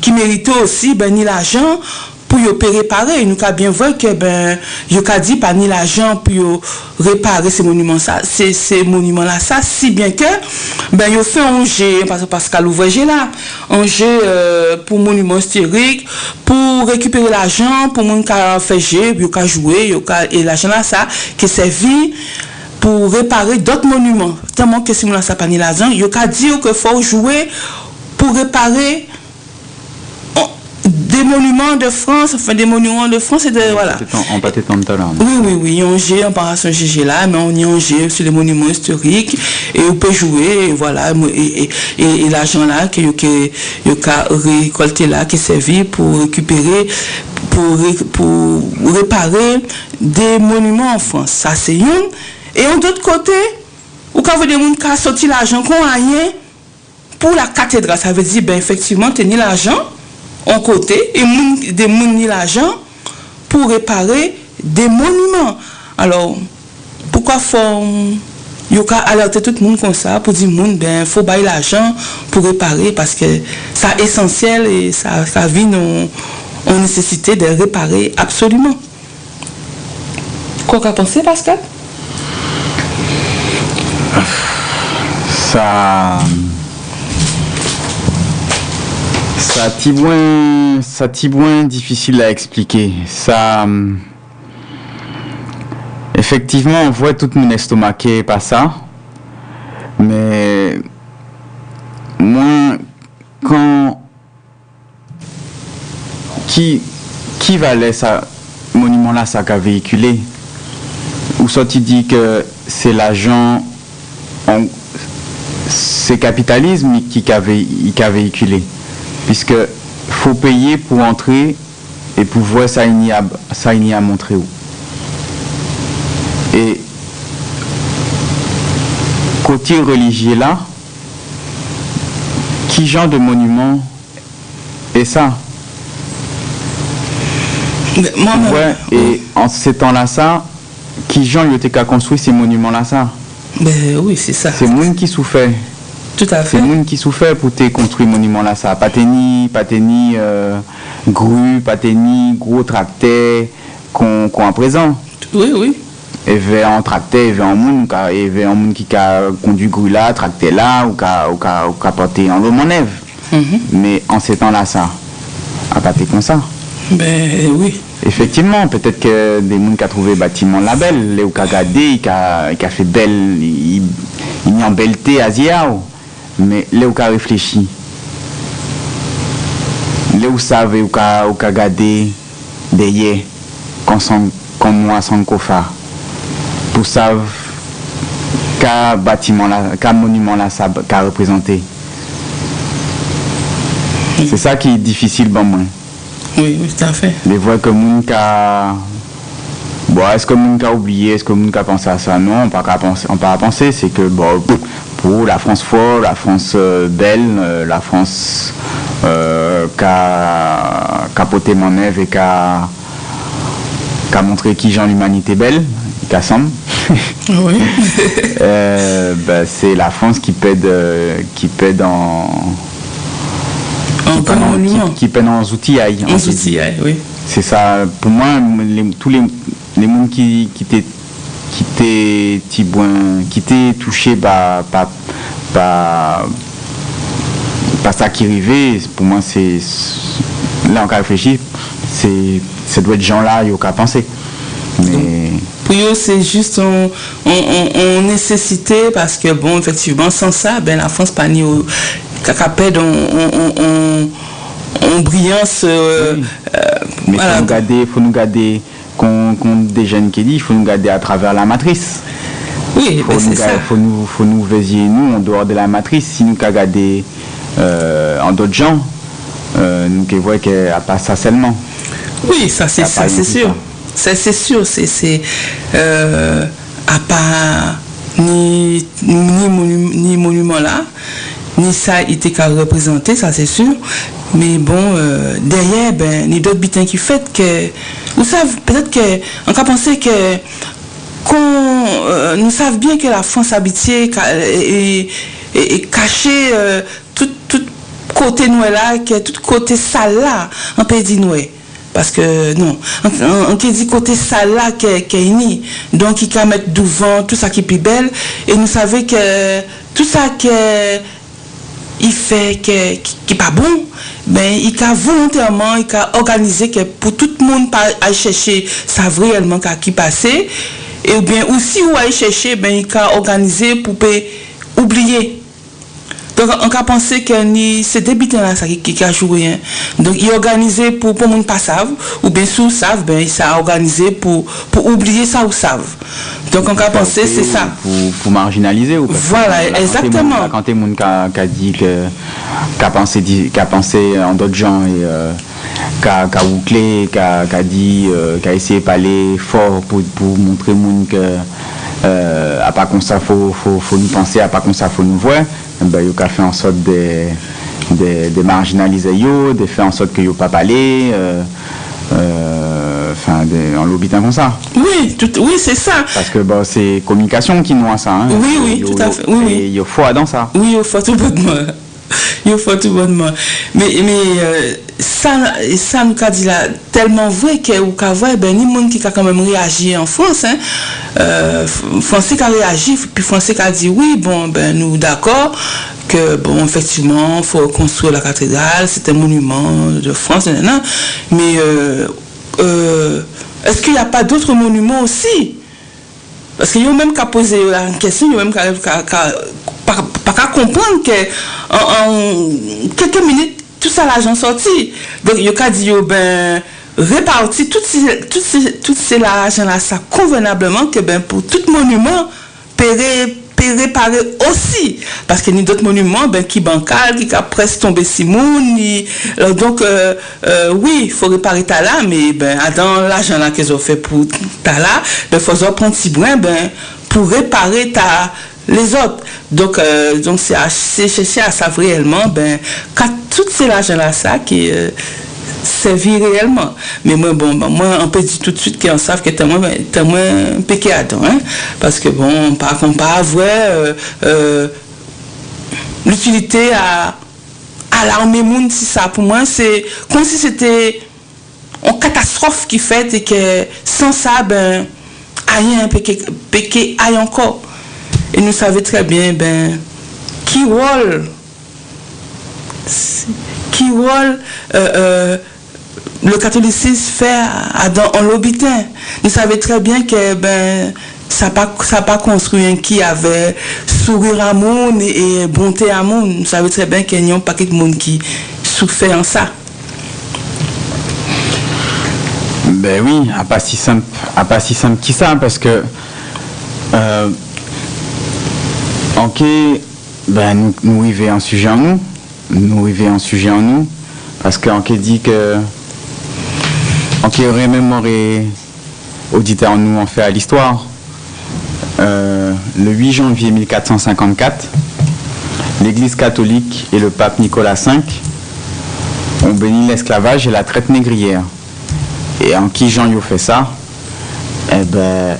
Speaker 3: qui méritaient aussi ni l'argent pour réparer? Nous avons bien vu que il a dit pas ni l'argent pour réparer ces monuments là ça, si bien que il a fait un jet parce que Pascal Ouvrier là un jet pour monuments historiques pour récupérer l'argent pour mon qui a fait jet puis qui a joué et l'argent là ça qui servi pour réparer d'autres monuments tellement que si mon ça pas ni l'argent il a dit que faut jouer pour réparer des monuments de France, enfin des monuments de France et de voilà.
Speaker 2: On peut être en talent.
Speaker 3: Oui, on gère en paration GG là, mais on y en gère sur les monuments historiques et on peut jouer et voilà et l'argent là que a récolté là qui servi pour récupérer pour réparer des monuments en France. Ça c'est une et en d'autre côté, ou quand vous des gens qui a sorti l'argent qu'on a rien pour la cathédrale, ça veut dire effectivement tenir l'argent en côté et des gens ni l'argent pour réparer des monuments. Alors pourquoi faut alerter tout le monde comme ça pour dire faut bailler l'argent pour réparer parce que ça est essentiel et ça vit en nécessité de réparer absolument. Quoi qu'a pensé Pascal?
Speaker 2: Ça tibouin difficile à expliquer. Ça, effectivement, on voit tout mon estomaqué par ça. Mais moi, quand qui valait ça monument là ça qu'a véhiculé ou soit tu dis que c'est l'argent c'est capitalisme qui a véhiculé. Puisque faut payer pour entrer et pour voir ça il n'y a montré où. Et côté religieux là, qui genre de monument est ça? Ouais, et en ces temps-là ça, qui genre il était qu'à construire ces monuments là ça?
Speaker 3: Oui, c'est ça.
Speaker 2: C'est monde qui souffrait.
Speaker 3: Tout à fait.
Speaker 2: C'est monde qui souffert pour te construire monument là ça. Pas teni grue, pas teni gros tracteur qu'on à présent.
Speaker 3: Oui.
Speaker 2: et vers en tracté, et vers en monde qui a conduit grue là, tracté là, ou qu'a porté en l'eau mon ève. Mais en ces temps-là, ça a pas été comme ça.
Speaker 3: Ben oui.
Speaker 2: Effectivement, peut-être que des gens qui ont trouvé bâtiment là belle, les ou qui ont gardé, qui a fait belle, il y a en belleté à Ziao, mais les ou qui ont réfléchi, les ou savent ou qui ont gardé derrière, comme moi sans kofa, pour savoir quel bâtiment là, quel monument là ça a représenté. C'est ça qui est difficile pour moi.
Speaker 3: Oui, tout à fait.
Speaker 2: Les voix que moun ka bon, est-ce que moun ka oublié, est-ce que moun ka pensé à ça? Non, on pas penser, c'est que bon, pour la France forte, la France belle, la France qu'a porté mon œuvre et qu'a montré qui genre l'humanité belle, qu'a semble.
Speaker 3: Oui.
Speaker 2: C'est la France qui pède qui peine en outillailles.
Speaker 3: En outillailles, oui.
Speaker 2: C'est ça, pour moi, tous les gens qui étaient touchés par ça qui arrivait, pour moi, c'est là on a réfléchi, ça doit être gens-là, il y a qu'à penser. Mais
Speaker 3: pour eux, c'est juste une nécessité parce que, bon, effectivement, sans ça, ben, la France pas ni au capable en brillance.
Speaker 2: Oui. Mais voilà. faut nous garder, qu'on des jeunes qui disent, il faut nous garder à travers la matrice.
Speaker 3: Oui, c'est ça.
Speaker 2: Faut nous veiller, nous, en dehors de la matrice, si nous avons gardé en d'autres gens, nous qui voyons qu'il n'y a pas ça seulement.
Speaker 3: Oui, ça c'est sûr. Ça c'est sûr, c'est à part ni monument là, ni ça était qu'à représenter, ça c'est sûr. Mais bon, derrière, ben, il y a d'autres butins qui fait que, vous savez, peut-être qu'on peut penser que nous savons bien que la France habitiée est cachée tout côté noir là, que tout côté sale là, on peut dire noir. Parce que non, on peut dire côté sale là qui est ni, donc il peut mettre devant tout ça qui est plus belle, et nous savons que tout ça il fait qui pas bon, ben il a volontairement, il a organisé que pour tout le monde pas aller chercher ça réellement qui passait, et bien aussi où aller chercher, ben il a organisé pour oublier. Donc on a pensé que c'est débutant là ça qui a joué, hein. Donc il a organisé pour le monde pas savent, ou bien sous savent, ben ça a organisé pour oublier ça ou savent. Donc on a pensé c'est ça.
Speaker 2: Pour marginaliser ou
Speaker 3: voilà, exactement.
Speaker 2: Quand il y a des gens qui a dit que qui a pensé en d'autres gens et qui a bouclé, qui a dit, qui a essayé de parler fort pour montrer aux gens que à pas comme ça faut nous penser, à pas comme ça faut nous voir. Ben il a fait en sorte de marginaliser de faire en sorte que yo pas parler en l'habitant comme ça.
Speaker 3: Oui, oui, c'est ça.
Speaker 2: Parce que bon, c'est communication qui noie ça, hein.
Speaker 3: Oui, tout à fait. Oui.
Speaker 2: Il y a foi dans ça.
Speaker 3: Oui, il faut tout bonnement. Il faut tout bonnement. Mais ça nous a dit là tellement vrai que ou qu'a voir ben ni monde qui a quand même réagi en France, hein. Français qui a réagi, puis Français qui a dit oui, bon ben nous d'accord que bon effectivement faut construire la cathédrale, c'est un monument de France, mais est-ce qu'il n'y a pas d'autres monuments aussi? Parce qu'il y a même qu'à poser la question, il y a même qu'à comprendre que en quelques minutes tout ça l'argent sorti. Donc il y a qu'à dire ben répartir toutes ces l'argent là ça convenablement que ben pour tout monument réparer aussi, parce qu'il y a d'autres monuments ben qui bancal qui a presque tombé Simone donc oui il faut réparer ta là, mais ben dans l'argent là qu'ils ont fait pour ta là ben faut prendre si bien ben pour réparer les autres, donc c'est chercher à savoir réellement ben quand tout c'est l'argent là ça qui servir réellement. Mais moi on peut dire tout de suite qu'ils savent que t'as moins péqué à temps, hein, parce que bon par contre pas avoir l'utilité à l'armée monde, si ça pour moi c'est comme si c'était une catastrophe qui fait et que sans ça ben aïe péché aïe encore. Et nous savons très bien, ben, qui rôle le catholicisme fait en l'habitant. Nous savons très bien que ben, ça pas construit un qui avait sourire à monde et bonté à monde. Nous savons très bien qu'il n'y a pas de monde qui souffre en ça.
Speaker 2: Ben oui, pas si simple que ça, parce que ben nous vivons un sujet en nous, parce qu'en dit que aurait mémoré auditeur nous en fait à l'histoire. Le 8 janvier 1454, l'Église catholique et le pape Nicolas V ont béni l'esclavage et la traite négrière. Et en qui Jean y fait ça, eh ben,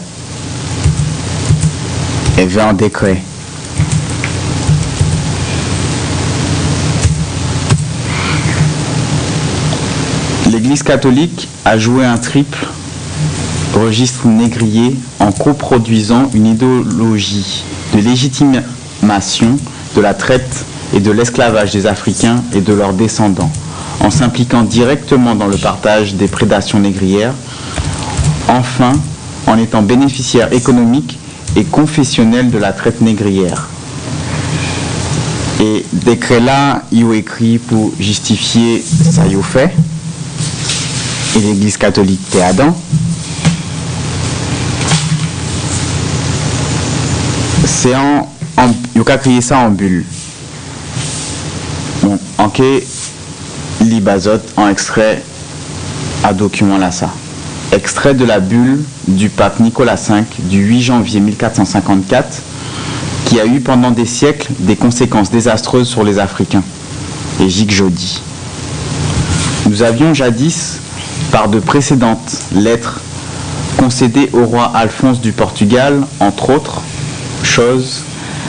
Speaker 2: elle va en décret. L'Église catholique a joué un triple registre négrier en coproduisant une idéologie de légitimation de la traite et de l'esclavage des Africains et de leurs descendants, en s'impliquant directement dans le partage des prédations négrières, enfin en étant bénéficiaire économique et confessionnel de la traite négrière. Et décret là, il a écrit pour justifier ça y fait, et l'Église catholique t'est Adam. C'est il a créé ça en bulle. Donc, en que l'Ibazot en extrait à document là ça. Extrait de la bulle du pape Nicolas V du 8 janvier 1454 qui a eu pendant des siècles des conséquences désastreuses sur les Africains. Et Gic Jodi. Nous avions jadis, par de précédentes lettres, concédé au roi Alphonse du Portugal, entre autres choses,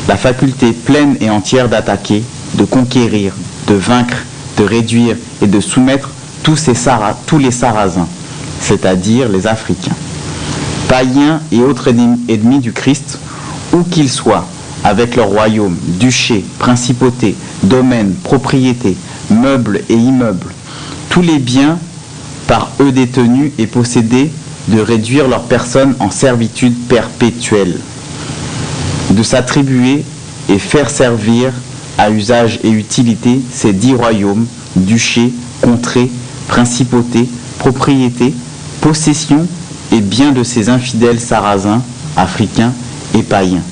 Speaker 2: la faculté pleine et entière d'attaquer, de conquérir, de vaincre, de réduire et de soumettre tous les Sarrasins, c'est-à-dire les Africains, païens et autres ennemis du Christ, où qu'ils soient, avec leur royaume, duché, principauté, domaine, propriété, meubles et immeubles, tous les biens par eux détenus et possédés, de réduire leurs personnes en servitude perpétuelle, de s'attribuer et faire servir à usage et utilité ces 10 royaumes, duchés, contrées, principautés, propriétés, possessions et biens de ces infidèles sarrasins, africains et païens.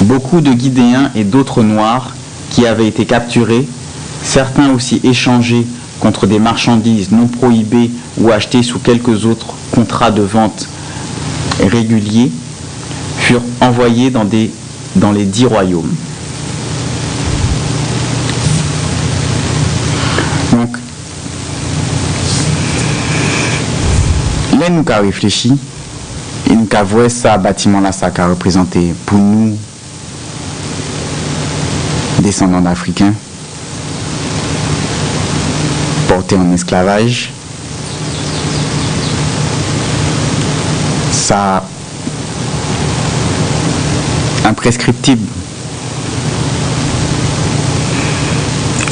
Speaker 2: Beaucoup de Guidéens et d'autres Noirs qui avaient été capturés, certains aussi échangés contre des marchandises non prohibées ou achetées sous quelques autres contrats de vente réguliers, furent envoyés dans les 10 royaumes. Donc, là, nous avons réfléchi et nous avons vu ça, bâtiment là, ça a représenté pour nous, descendants d'Africains, portés en esclavage. Ça imprescriptible.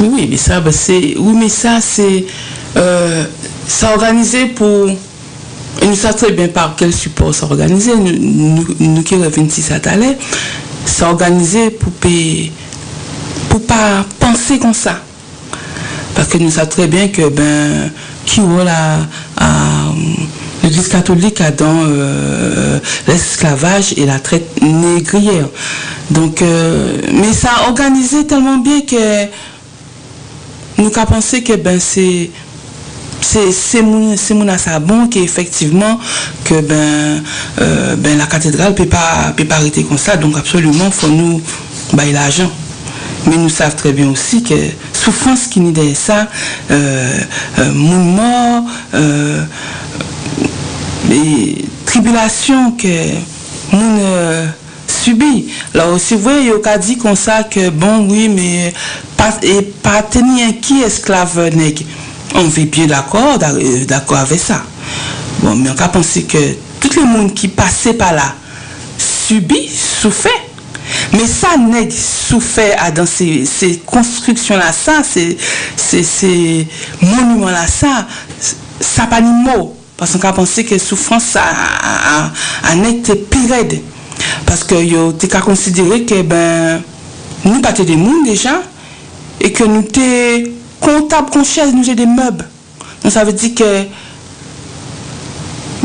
Speaker 3: Oui, mais ça, c'est ça organisé pour. Et nous savons très bien par quel support ça organisé. Nous qui revenons ici, ça allait. C'est organisé pour pas penser comme ça. Parce que nous savons très bien que qui l'Église catholique a dans l'esclavage et la traite négrière. Donc, mais ça a organisé tellement bien que nous avons pensé que c'est mon bon qu'effectivement que la cathédrale peut pas arrêter comme ça. Donc absolument faut nous bailler l'argent. Mais nous savons très bien aussi que souffrance qui n'est derrière ça, mon mort, les tribulations que mon subit. Là aussi, vous voyez, il a dit comme ça que bon, oui, mais pas tenir qui esclave nègre. On vit bien d'accord avec ça. Bon, mais on a pensé que tout le monde qui passait par là subit, souffert. Mais ça n'est souffert dans ces constructions-là, ça, ces monuments-là, ça pas ni mot. Parce qu'on a pensé que souffrance, ça n'est été pire. Parce que yo t'es qu'à considérer que nous battons des monde déjà et que nous t'es comptable qu'on chaise nous j'ai des meubles. Donc ça veut dire que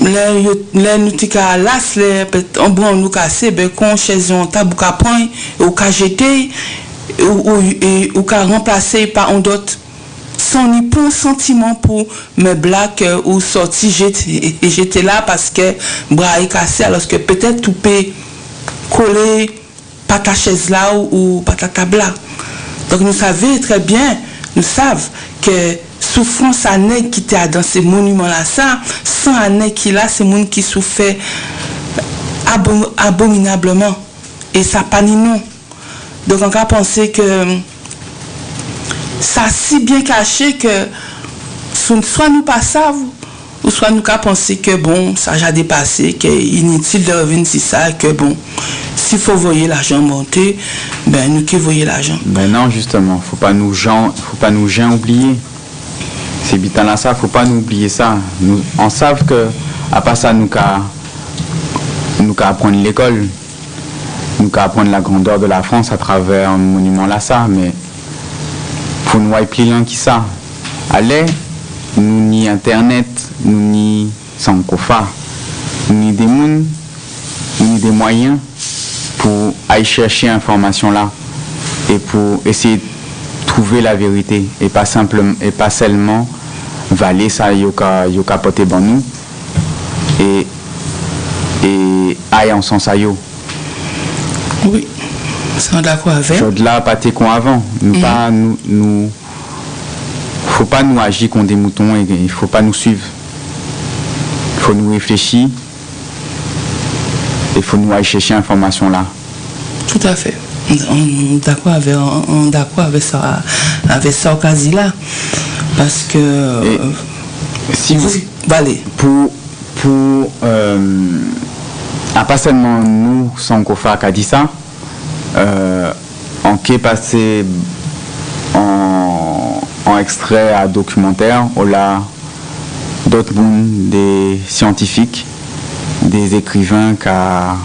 Speaker 3: là nous t'es qu'à las les en bon nous casser qu'on chaise on table qu'à point ou qu'à jeter ou qu'à remplacer par un d'autre sans ni point sentiment pour me black ou sortir j'étais là parce que bras est cassé alors que peut-être tout peut coller pas ta chaise là ou pas ta table là. Donc nous savons très bien, nous savons que souffrance année qui était dans ces monuments là ça, sans année qui là c'est monde qui souffrait abominablement et ça pas ni non. Donc on a pensé que ça si bien caché que soit nous pas savons ou soit nous avons pensé que bon, ça a dépassé, qu'il est inutile de revenir sur ça, que bon, s'il faut voyer l'argent monter, nous qui voyons l'argent.
Speaker 2: Non, justement, faut pas nous gens oublier. C'est bitan là ça, faut pas nous oublier ça. Nous, on savent que à part ça, nous qu'à apprendre l'école, nous qu'à apprendre la grandeur de la France à travers un monument là ça, mais faut nous voir plus loin qui ça. Allez, nous ni internet, nous ni Sankofa, ni des mouns, ni des moyens pour aller chercher l'information là et pour essayer de trouver la vérité et pas seulement valer ça yoka poté bon nous et aille en sens ayo.
Speaker 3: Oui, c'est d'accord avec.
Speaker 2: Chose là pas t'es con avant, nous faut pas nous agir comme des moutons et il faut pas nous suivre. Il faut nous réfléchir. Il faut nous aller chercher l'information là.
Speaker 3: Tout à fait. On est d'accord avec ça au cas là. Parce que
Speaker 2: si vous
Speaker 3: allez
Speaker 2: pour pas seulement nous Sankofa qui a dit ça, on qui passé en extrait à documentaire, on a d'autres mondes, des scientifiques, des écrivains qui ont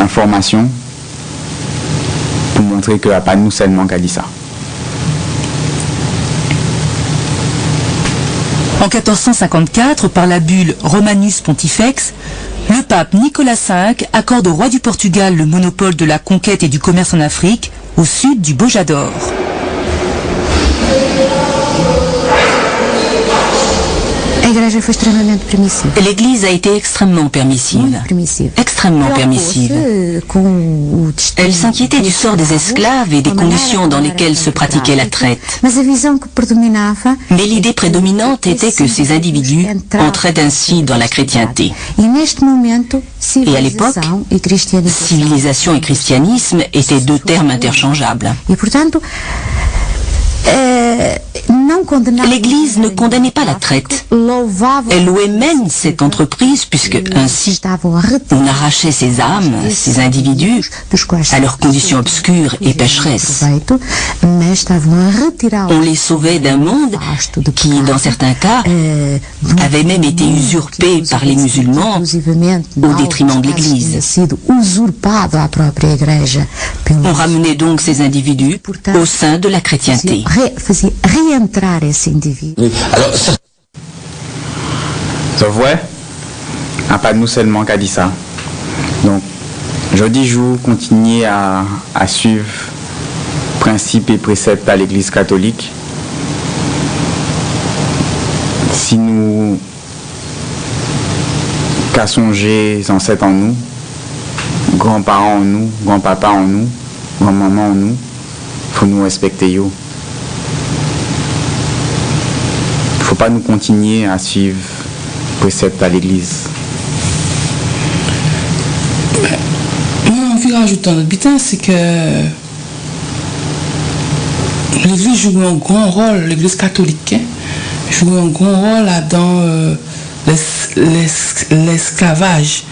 Speaker 2: information pour montrer que pas nous seulement qui a dit ça.
Speaker 5: En 1454, par la bulle Romanus Pontifex, le pape Nicolas V accorde au roi du Portugal le monopole de la conquête et du commerce en Afrique, au sud du Bojador.
Speaker 6: L'Église a été extrêmement permissive. Extrêmement permissive. Elle s'inquiétait du sort des esclaves et des conditions dans lesquelles se pratiquait la traite. Mais l'idée prédominante était que ces individus entraient ainsi dans la chrétienté. Et à l'époque, civilisation et christianisme étaient deux termes interchangeables. L'Église ne condamnait pas la traite. Elle louait même cette entreprise puisque ainsi on arrachait ces âmes, ces individus, à leurs conditions obscures et pécheresses. On les sauvait d'un monde qui, dans certains cas, avait même été usurpé par les musulmans au détriment de l'Église. On ramenait donc ces individus au sein de la chrétienté.
Speaker 2: C'est vrai, pas nous seulement qui a dit ça. Donc, je dis, je vais continuer à suivre principes et préceptes à l'Église catholique. Si nous qu'à songer les ancêtres en nous, grands-parents en nous, grands-papas en nous, grand-maman en nous, faut nous respecter yo. Faut pas nous continuer à suivre préceptes à l'église.
Speaker 3: Moi, envie de rajouter un autre bitin, c'est que l'église joue un grand rôle, l'église catholique, joue un grand rôle là dans l'esclavage.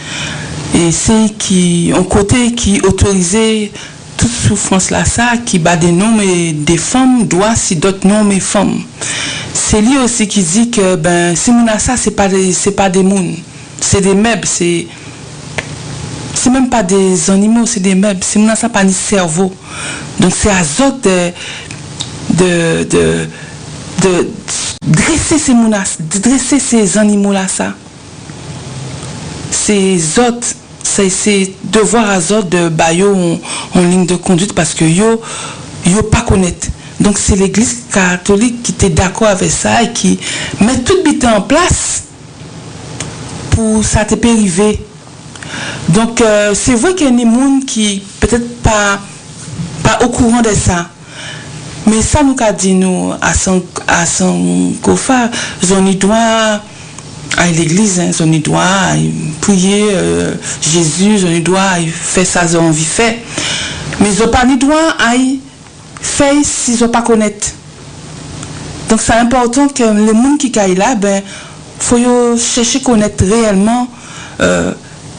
Speaker 3: Et c'est qui un côté qui autorisait toute souffrance là ça qui bat des noms et des femmes doit si d'autres noms mais femmes. C'est lui aussi qui dit que ben si mon ça c'est pas des mouns, c'est des meubles, c'est même pas des animaux, c'est des meubles, c'est mon ça pas ni cerveau. Donc c'est azote de dresser ces mounas, de dresser ces animaux là ça. Ces autres c'est devoir à autres de bayo en ligne de conduite parce que yo pas connaître. Donc c'est l'église catholique qui était d'accord avec ça et qui met tout bité en place pour ça te arriver. Donc c'est vrai qu'il y a des gens qui peut-être pas au courant de ça. Mais ça nous a dit nous à son Kofa, on y doit à l'église, on y doit prier Jésus, on y doit faire ça on envie faire. Mais on pas ni doit faire si on pas connaître. Donc c'est important que les gens qui sont là, ben faut chercher connaître réellement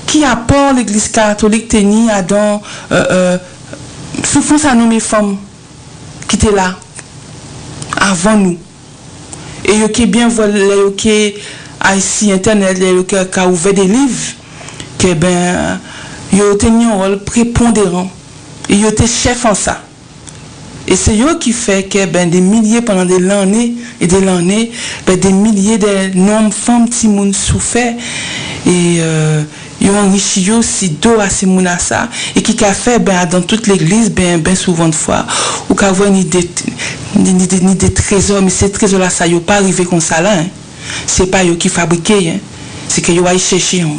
Speaker 3: qui apporte l'église catholique tenue à dans souffrance à nous les femmes qui étaient là avant nous. Et qui bien voilà qui ici internet qui a ouvert des livres que ben yo tenu un rôle prépondérant et yo était chef en ça. Et c'est eux qui fait que ben des milliers pendant des années et des années ben des milliers de nombreuses femmes qui moun souffert et ils ont enrichi aussi d'eau à ces mounassa et qui a fait ben dans toute l'église ben souvent de fois ou qu'a voir ni des trésors mais ces trésors là ça yo pas arrivé comme ça là hein. C'est pas eux qui fabriquent hein. C'est que yo va chercher un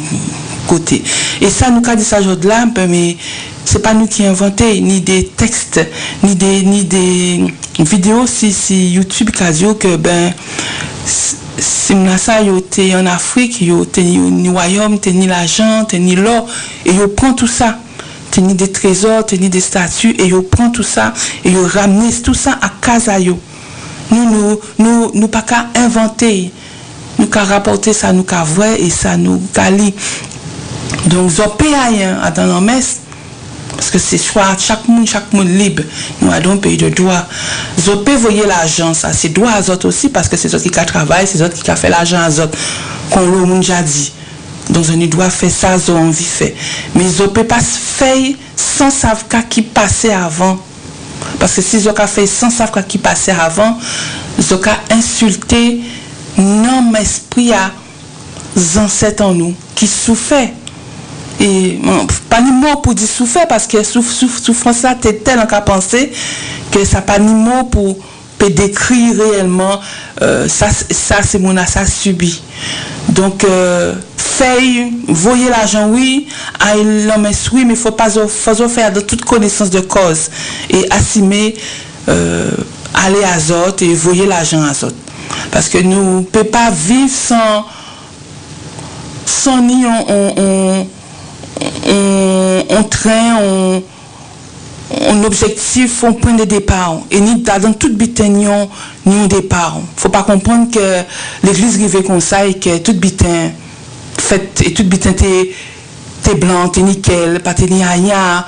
Speaker 3: côté et ça nous a dit ça aujourd'hui là mais c'est pas nous qui inventons ni des textes ni des vidéos si YouTube qui a dit que ben si ça yo était en Afrique yo teni ni royaume teni l'argent teni l'or et yo prend tout ça teni des trésors teni des statues et yo prend tout ça et yo ramener tout ça à casa yo nous pas qu'à inventer nous qu'à rapporter ça nous qu'à voir et ça nous gali donc zo paye à dans la messe parce que c'est soit chaque monde libre nous avons un pays de droit Zopé voyez l'argent ça c'est droit à autres aussi parce que c'est eux qui travaillent c'est eux qui fait l'argent à autres qu'on le monde a dit donc on doit faire ça zo envie fait mais Zopé pas faire sans savoir qui passait avant parce que si Zoka fait sans savoir qui passait avant Zoka insulter non esprit à ancêtres en nous qui souffraient. Et pas ni mot pour dire souffrir parce que souffrance ça t'es tellement qu'à penser que ça pas ni mot pour décrire réellement ça c'est mon ça subi donc voyez l'argent oui à l'homme oui mais faut faire de toute connaissance de cause et assumer aller à Zot et voyez l'argent à Zot parce que nous peut pas vivre sans ni on train, on objectif, on point de départ. Et ni dans toute bitin, ni un départ. Faut pas comprendre que l'église arrive comme ça et que toute bitin fait et toute bitin t'es blanc, t'es nickel, pas t'es ni rien,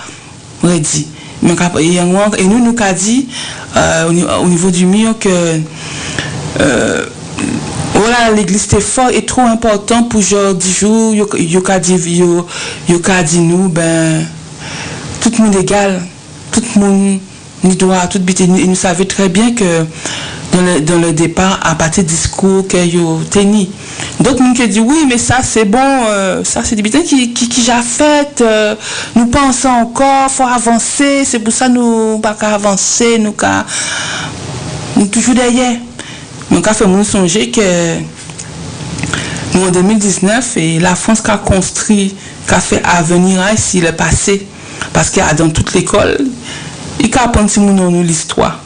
Speaker 3: on dit. Et nous qu'a dit au niveau du mur que voilà l'église est fort et trop important pour genre 10 jours yo ka dit nous ben tout le monde égal tout le monde ni droit tout bité et nous savons très bien que dans le départ à partir du discours que yo teni d'autres monde qui dit oui mais ça c'est bon ça c'est des bitins qui j'ai fait nous pensons encore faut avancer c'est pour ça nous pas avancer nous toujours derrière. Donc, a fait mon songer que nous, en 2019, et la France qui a construit, qui a fait avenir ici le passé, parce qu'il y a dans toute l'école, il a appris nous l'histoire.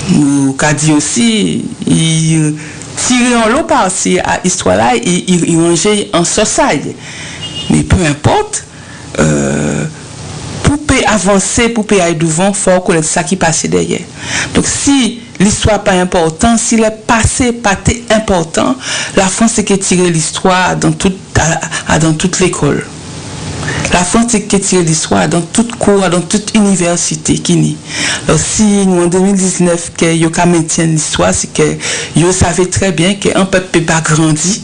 Speaker 3: Nous, a dit aussi, il tirait en l'eau par cette histoire-là, il rangeait en société. Mais peu importe, pour avancer, pour aller devant, il faut connaître ça qui passait derrière. Donc, si l'histoire pas important, si le passé pas important, la France c'est qui tire l'histoire dans toute l'école. La France c'est qui tire l'histoire dans toute cours, dans toute université qui ni. Alors si nous en 2019 que yo ka maintient l'histoire, c'est que yo savait très bien qu'un peuple peut pas grandir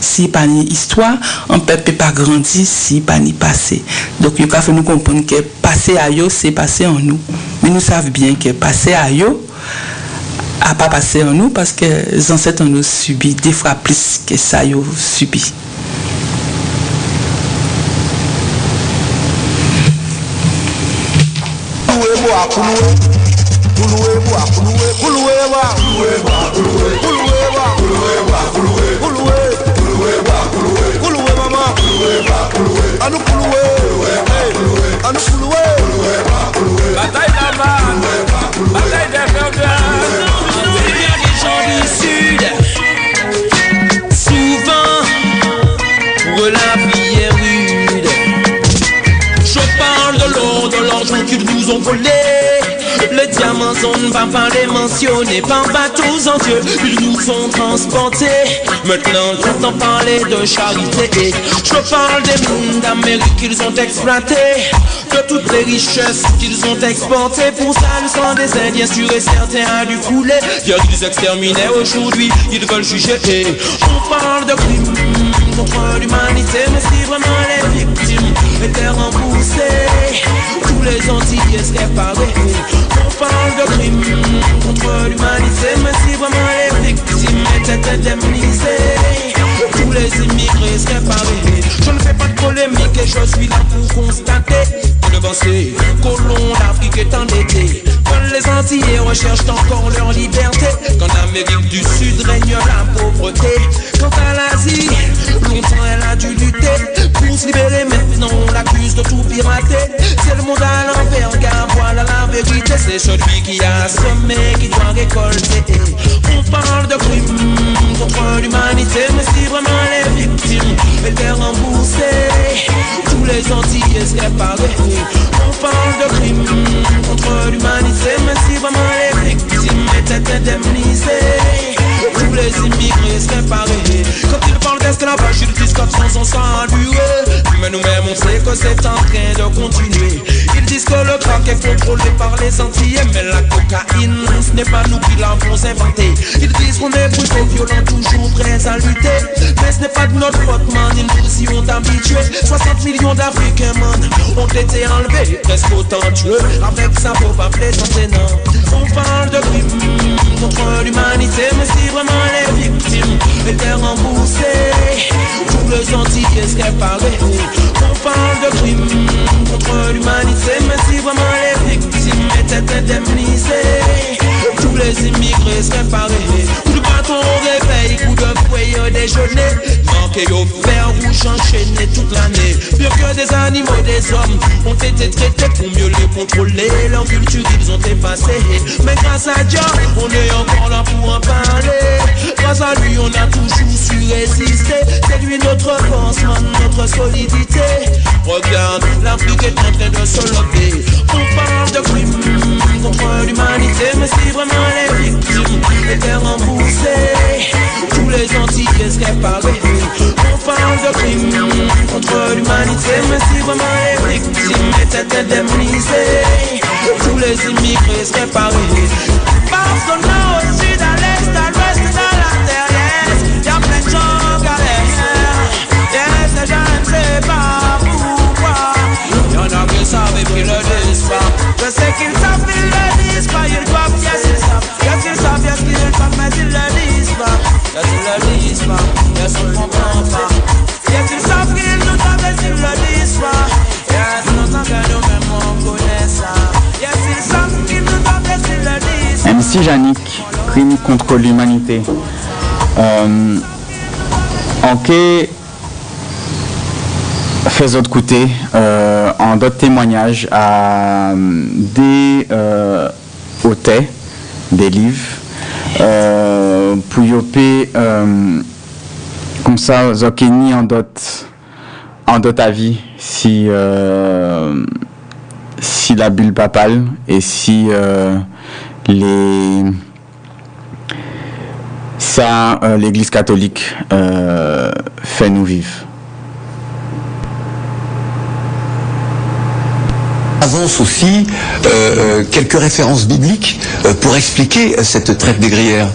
Speaker 3: si pas ni histoire, un peuple peut pas grandir si pas ni passé. Donc yo ka fait nous comprendre que passé à yo c'est passé en nous. Mais nous savons bien que passé à yo a pas passé en nous parce que les ancêtres ont subi des fois plus que ça yo subi.
Speaker 7: Qu'ils nous ont volé. Les diamants sont pas les mentionnés par bateaux en Dieu. Ils nous ont transportés. Maintenant j'entends parler de charité. Je parle des mines d'Amérique qu'ils ont exploitées, de toutes les richesses qu'ils ont exportées. Pour ça le sang des Indiens sûr et certain a dû couler. Hier ils exterminaient, aujourd'hui ils veulent juger. On parle de crimes contre l'humanité, mais si vraiment les victimes étaient remboursées, tous les Antillais seraient parés. On parle de crimes contre l'humanité, mais si vraiment les victimes étaient indemnisées, tous les immigrés seraient parés. Je ne fais pas de polémique et je suis là pour constater que devant ces colons d'Afrique est endettés, quand les Antillais recherchent encore leur liberté, qu'en Amérique du Sud règne la pauvreté. Quant à l'Asie, longtemps elle a dû lutter pour se libérer, maintenant on l'accuse de tout pirater. C'est le monde à l'envers, car voilà la vérité, c'est celui qui a semé qui doit récolter. On parle de crimes contre l'humanité, mais si vraiment les victimes étaient remboursées, tous les Antillais seraient parés. On parle de crimes contre l'humanité, mais si vraiment les victimes étaient indemnisées, tous les immigrés seraient parés. Quand ils parlent d'esclavage, ils disent qu'absence on s'en a duré, mais nous-mêmes on sait que c'est en train de continuer. Ils disent que le crack est contrôlé par les Antillais, mais la cocaïne, ce n'est pas nous qui l'avons inventé. Ils disent qu'on est brutaux, violents, toujours prêts à lutter, mais ce n'est pas de notre faute, man, ils nous y ont habitués. 60 millions d'Africains, man, ont été enlevés, presque autant tués, avec ça faut pas plaisanter, non. On parle de crimes contre l'humanité, mais si vraiment les victimes étaient remboursées, tous les Antillais seraient parés. On parle de crimes contre l'humanité, mais si vraiment les victimes étaient indemnisées, tous les immigrés seraient parés. Coup de bâton au réveil, coup de fouet au déjeuner, manqué au fer rouge enchaîné toute l'année. Pire que des animaux, des hommes ont été traités pour mieux les contrôler. Leur culture ils ont effacé, mais grâce à Dieu on est encore là pour en parler. Grâce à lui on a toujours su résister. C'est lui notre force, notre solidité. Regarde, l'Afrique est en train de se lever. On parle de crimes contre l'humanité, mais si vraiment les victimes étaient remboursées, tous les Antillais seraient parés. On parle de crimes contre l'humanité, mais si vraiment les victimes étaient indemnisées, tous les immigrés seraient parés. Parce qu'on a aussi dans l'Est, à l'Ouest, dans la terre, yes, y'a plein de gens galères, yes, les gens ne savent pas pourquoi. Y'en a qui savent et qui le disent pas. Je sais qu'ils savent, ils le disent pas. Ils doivent, yes, ils savent, yes, qu'ils savent, mais ils le disent pas. Yes, ils le disent pas, yes, on ne comprend pas. Yes, ils savent qu'ils nous savent, mais ils le disent pas. Yes, nous savons que nous-mêmes on connaît ça. Yes, ils savent qu'ils nous savent, mais ils le disent pas.
Speaker 2: MC Yannick, crime contre l'humanité. Ok, fait autre côté, en d'autres témoignages à des auteurs, des livres, pour yopé comme ça, zokeni en d'autres avis si si la bulle papale et si Ça, l'Église catholique fait nous vivre.
Speaker 8: Avance aussi quelques références bibliques pour expliquer cette traite négrière.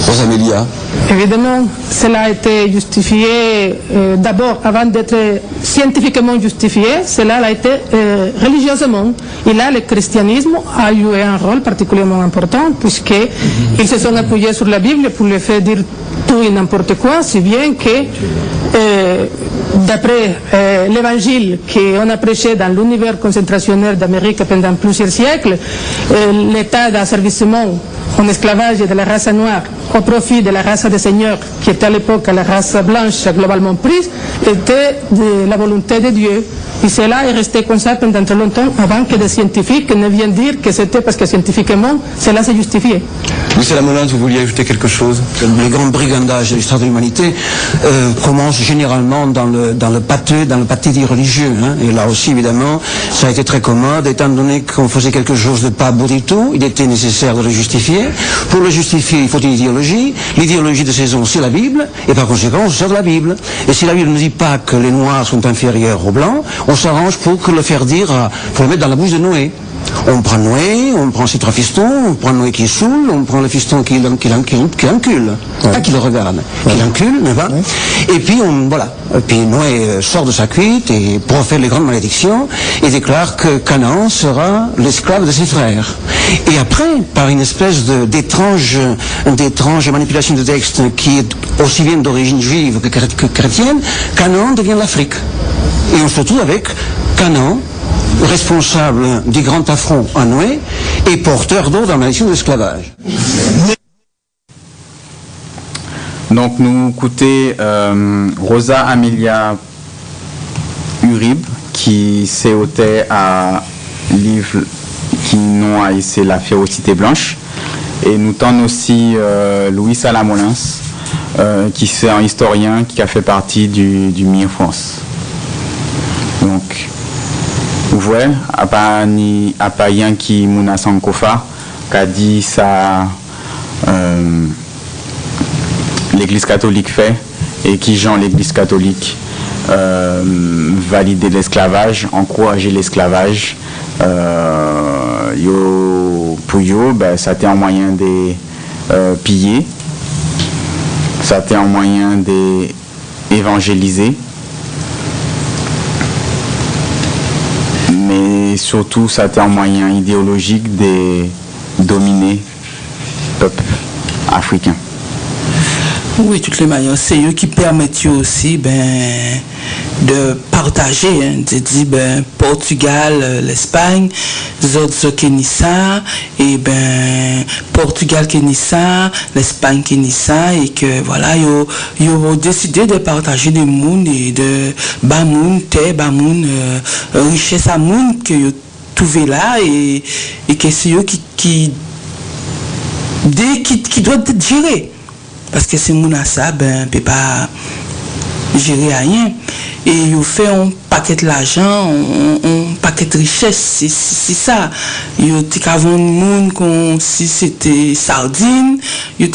Speaker 8: Rosamélia.
Speaker 9: Évidemment, cela a été justifié d'abord, avant d'être scientifiquement justifié, cela a été religieusement. Et là, le christianisme a joué un rôle particulièrement important, puisqu'ils se sont appuyés sur la Bible pour le faire dire tout et n'importe quoi, si bien que, d'après l'évangile qu'on a prêché dans l'univers concentrationnaire d'Amérique pendant plusieurs siècles, l'état d'asservissement en esclavage de la race noire au profit de la race des seigneurs, qui était à l'époque la race blanche globalement prise, était de la volonté de Dieu. Et cela est resté comme ça pendant très longtemps, avant que des scientifiques ne viennent dire que c'était parce que scientifiquement, cela s'est justifié.
Speaker 8: Louis Salamolin, vous vouliez ajouter quelque chose?
Speaker 10: Les grands brigandages de l'histoire de l'humanité commencent généralement dans le pâté religieux. Hein. Et là aussi, évidemment, ça a été très commode, étant donné qu'on faisait quelque chose de pas beau du tout, il était nécessaire de le justifier. Pour le justifier, il faut une idéologie. L'idéologie de saison, c'est la Bible, et par conséquent, on se sert de la Bible. Et si la Bible ne dit pas que les Noirs sont inférieurs aux Blancs, on s'arrange pour le faire dire, pour le mettre dans la bouche de Noé. On prend Noé, on prend ses 3 fistons, on prend Noé qui saoule, on prend le fiston qui l'encule, pas qui le regarde, qui l'encule, n'est-ce pas? Et puis voilà. Et puis Noé sort de sa cuite et profère les grandes malédictions et déclare que Canaan sera l'esclave de ses frères. Et après, par une espèce d'étrange manipulation de texte qui est aussi bien d'origine juive que chrétienne, Canaan devient l'Afrique. Et on se retrouve avec Canaan, responsable du grand affront à Noé et porteur d'eau dans la malédiction de l'esclavage.
Speaker 2: Donc nous écoutons Rosa Amelia Uribe qui s'est ôté à livre qui nom a c'est La férocité blanche, et nous tendons aussi Louis Salamolin qui c'est un historien qui a fait partie du MIR France. Donc vous voyez, à part rien qui Mouna Sankofa qui a dit ça l'Église catholique fait, et qui genre l'Église catholique valider l'esclavage, encourager l'esclavage, pour yo, ben, ça a été un moyen de piller, ça a été un moyen d'évangéliser, mais surtout ça a été un moyen idéologique de dominer le peuple africain.
Speaker 3: Oui, toutes les manières, c'est eux qui permettent aussi de partager, de dire Portugal, l'Espagne, Zodzo Kenissa, et Portugal Kenissa, l'Espagne Kenissa, et que voilà, ils ont décidé de partager des mondes et de bamoun, terre, bamoun, richesse à monde que ils trouvé là, et que c'est eux qui doivent être gérés. Parce que ces gens-là, ne peut pas gérer rien. Et ils font un paquet d'argent, un paquet de richesse, c'est ça. Ils ont fait si c'était sardine, ils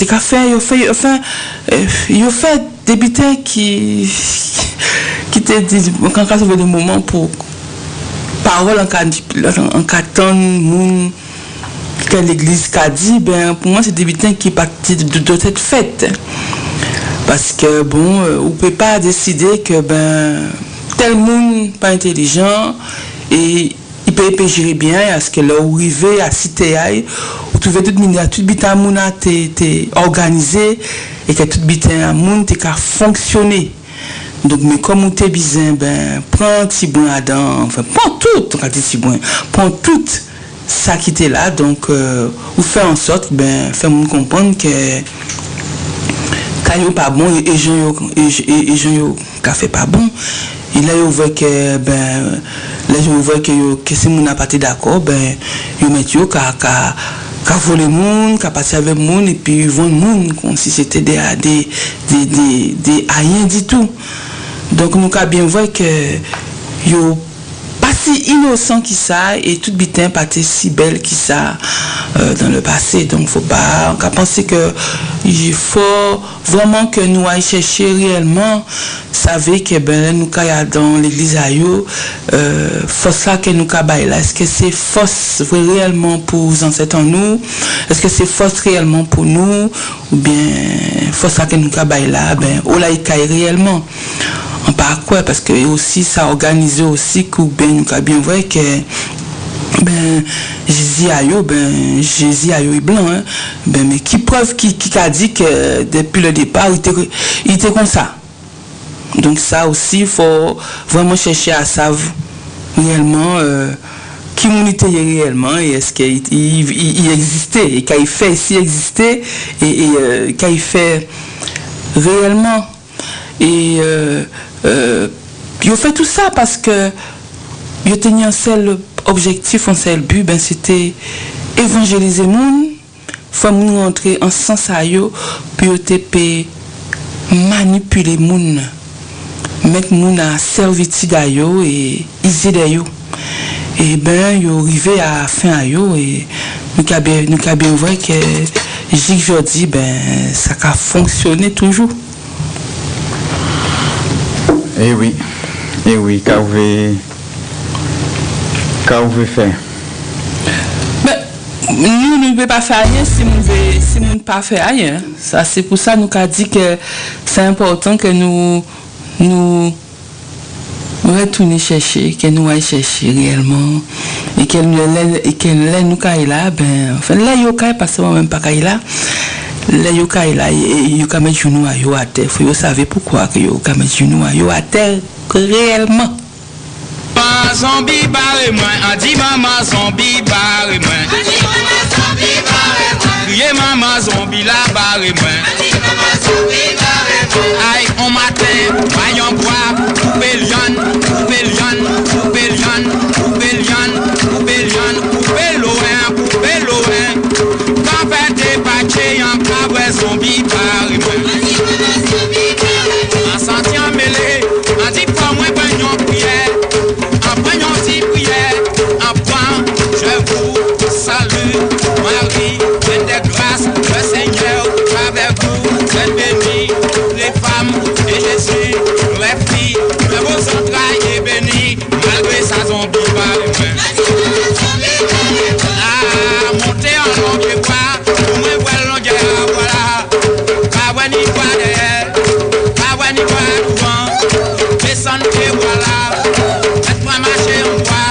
Speaker 3: ont fait des butins qui te disent, quand ça fait des moments pour parole en cas de que l'église a dit, pour moi c'est des butins qui partent de cette fête. Parce que on ne peut pas décider que tel monde pas intelligent et il peut gérer bien, parce que là où arriver à cité où tu veux tout bitin monde t'es organisé et que tout bitin monde t'es qu'à fonctionner. Donc mais comme tu es besoin, prends petit bon là-dedans, enfin prends tout, quand tu es bon, prends tout ça qui était là, donc ou faire en sorte faire nous comprendre que quand yo pas bon et gens yo ka fait pas bon, et là yo voit que là yo voit que si mon n'a pas été d'accord, yo met yo ka voler monde, ka passer avec monde, et puis vendre monde comme si c'était des rien du tout. Donc nous ka bien voir que yo pas si innocent qui ça et tout bitin pas si belle qui ça dans le passé. Donc faut pas penser que il faut vraiment que nous aille chercher réellement savez que ben nous kaya dans l'église ayo force là que nous kabay là, est-ce que c'est force réellement pour les ancêtres en nous, est-ce que c'est force réellement pour nous ou bien force là que nous kabay là ben ou là il caille réellement en par quoi parce que aussi ça organise aussi que ben nous ka bien vrai que ben Jésus ayo est blanc hein? Ben mais qui preuve qui a dit que depuis le départ il était comme ça. Donc ça aussi il faut vraiment chercher à savoir réellement qui m'unité réellement et est-ce qu'il existait et qu'il fait s'il existait et qu'il fait réellement et il fait tout ça parce que il tenait un seul objectif, un seul but, ben c'était évangéliser moun, faut nous rentrer en sens à yo, puis te manipuler moun, mettre moun à servitude à yo et isoler yo. Et ben yo arrivé à fin à yo et nous cabé vrai que j'aujourd'hui ben ça a fonctionné toujours.
Speaker 2: Et oui, qu'à vous faire.
Speaker 3: Mais nous ne pouvons pas faire rien si nous ne pas faire rien. Ça c'est pour ça nous avons dit que c'est important que nous retourner chercher, que nous aillons chercher réellement et que nous caille là ben enfin là yo caille parce que même pas caille là. Là yo caille là yo ka mettre genou à yo à terre, faut yo savoir pourquoi que yo ka mettre genou à yo à terre réellement.
Speaker 1: Zombie barre moi, a dit maman zombie barre moi. A dit maman zombie barre moi. Crier maman zombie la barre moi. A dit maman zombie barre moi. Aïe on matin, voyons boire, couper lion, couper lion, couper lion, couper lion, couper lion, couper loin. Quand fait dépatcher en cabret zombie barre moi. A dit maman zombie barre moi. En sentient mêlé, a dit pas moi bagnon prière. Je vous salue, Marie, pleine de grâce, le Seigneur avec vous, c'est béni, les femmes et Jésus, les filles, de vos entrailles est béni, malgré sa zombie par les mains. Ah, montez en longue voie, vous me voyez longue voilà, pas ni quoi derrière, pas ni quoi devant, descendez et voilà, faites-moi marcher en voie,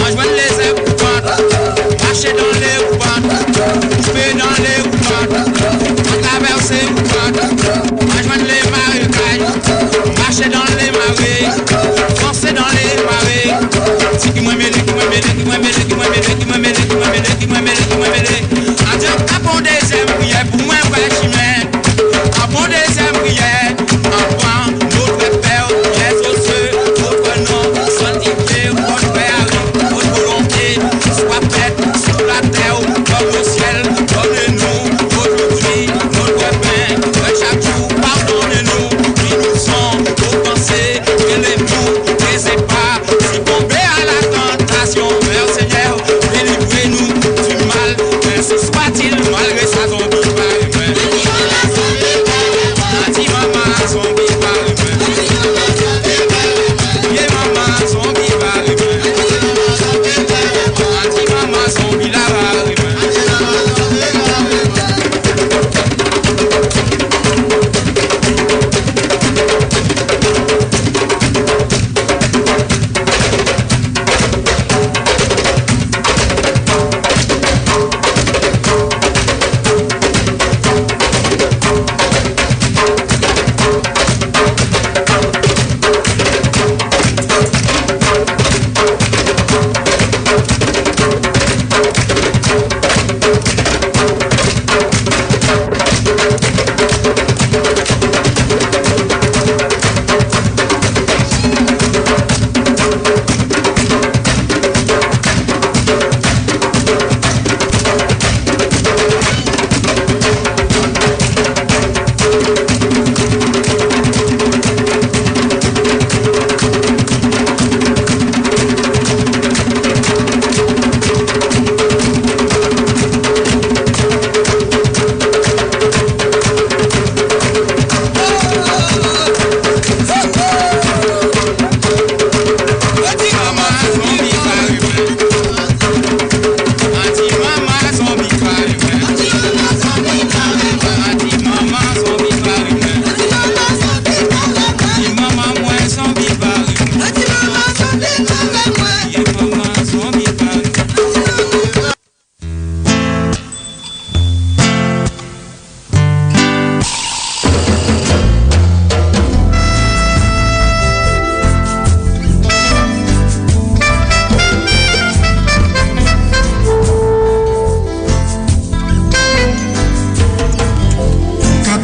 Speaker 1: enjoignez les épouvantes, marchez dans les roubantes, coupez dans les roubantes, traversez roubantes.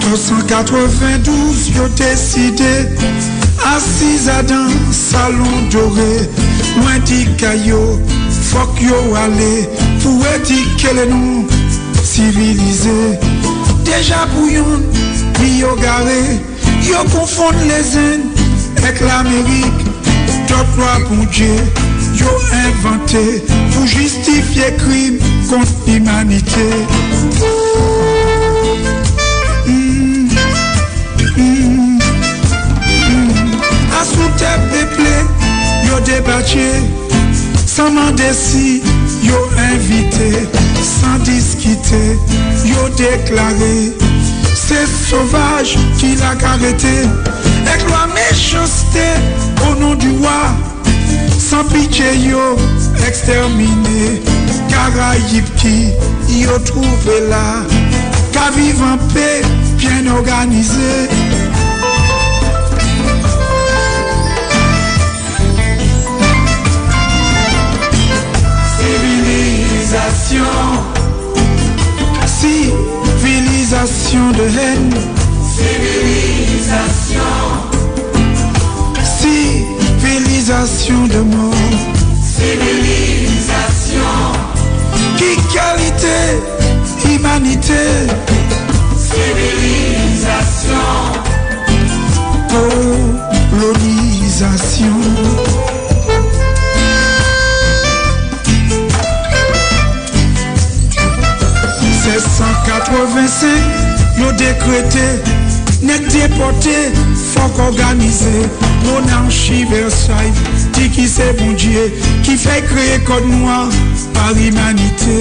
Speaker 11: 1992, yo décidé, assise dans le salon doré, loin dit caillou, faut que yo allé, pour éduquer les nous civilisés. Déjà bouillon, yo garé, yo confond les Indes avec l'Amérique, d'autres lois pour Dieu, yo inventé, pour justifier crime contre l'humanité. A sous terre peuplée, yo débatté, sans demander si yo invité, sans discuter, yo déclaré, c'est sauvage qui l'a arrêté, avec la méchanceté au nom du roi, sans pitié yo exterminé, Caraïbes qui yo trouvé là, qu'à vivre en paix, bien organisé. Civilisation de haine. Civilisation de mort.
Speaker 1: Civilisation.
Speaker 11: Qui qualité, humanité.
Speaker 1: Civilisation.
Speaker 11: Colonisation. C'est 185, yo décrété, n'est déporté, faut qu'organiser. Monarchie Versailles, dit qui c'est bon Dieu, qui fait créer code noir par humanité.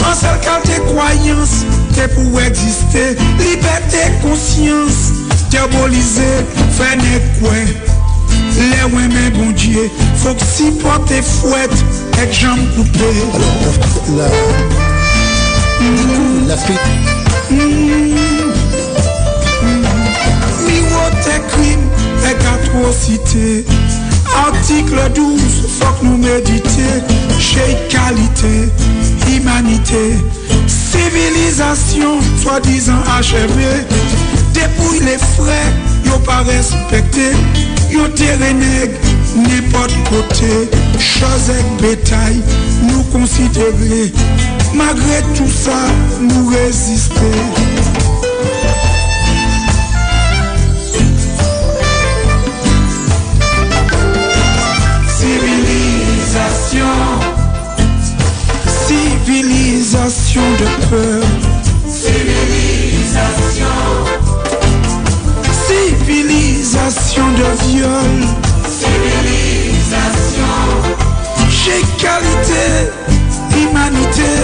Speaker 11: En seule qualité croyance, t'es pour exister. Liberté, conscience, diabolisé, fait n'est quoi. Les women bon Dieu, faut que si porte fouette, avec jambes coupées. Miroir tes crimes et atrocités. Article 12, faut que nous méditer. Chez qualité, humanité, civilisation, soi-disant achevée. Dépouille les frères, yo pas respecté. Yo terrain n'importe côté. Chose et bétail, nous considérer. Malgré tout ça, nous résister.
Speaker 1: Civilisation.
Speaker 11: Civilisation de peur.
Speaker 1: Civilisation.
Speaker 11: Civilisation de viol.
Speaker 1: Civilisation.
Speaker 11: Chez qualité, humanité.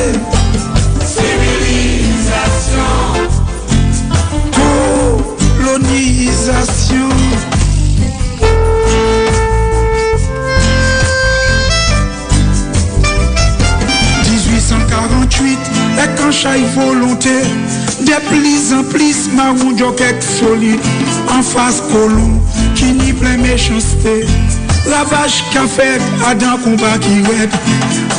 Speaker 1: Civilisation.
Speaker 11: Colonisation. Et quand chaque volonté, de plus en plus, marron jockey solide, en face colon, qui n'y plein méchanceté. Ravage qu'a fait Adam combat qui raide.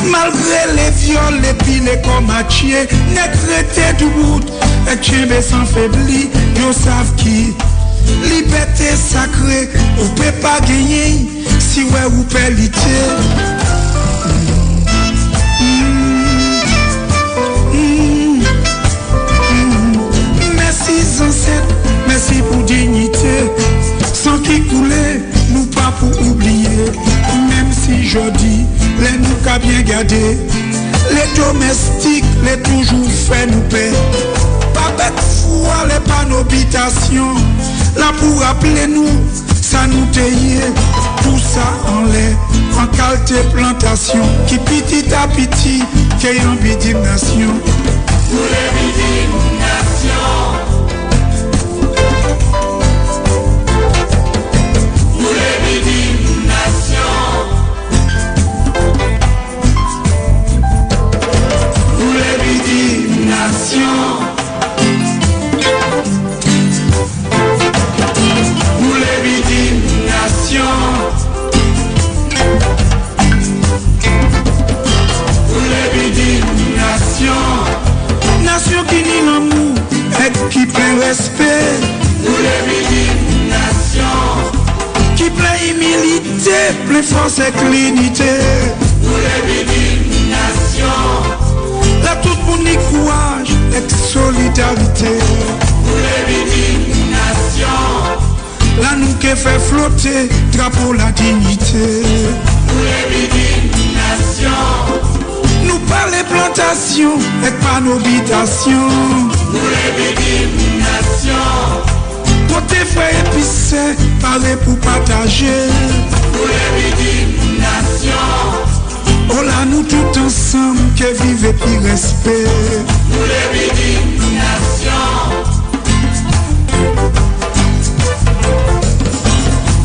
Speaker 11: Malgré les viols, les piles comme à chier, n'est traité du bout, et tien sans faibli, yo savent qui. Liberté sacrée, ou peut pas gagner, si ouais ou pellité. Merci pour dignité, sans qui couler, nous pas pour oublier. Même si je dis, les nous qu'a bien gardé, les domestiques, les toujours fait nous paix. Pas bête foi, les pas nos habitations, là pour rappeler nous, ça nous taillait. Tout ça en l'air, en qualité plantation, qui petit à petit, qui est en bidimnation.
Speaker 1: Pour les bidimnations.
Speaker 11: Nation qui nie l'amour. plein force et clinité.
Speaker 1: Nous les nation.
Speaker 11: Là tout le monde y courage et solidarité.
Speaker 1: Nous les nation.
Speaker 11: Là nous qui fait flotter drapeau la dignité.
Speaker 1: Nous les nation.
Speaker 11: Nous pas les plantations et pas nos habitations.
Speaker 1: Nous les nation.
Speaker 11: Côté frère épicé, parler pour partager.
Speaker 1: Nous les nation.
Speaker 11: Oh là nous tout ensemble qui vivent et puis respect.
Speaker 1: Nous les nation.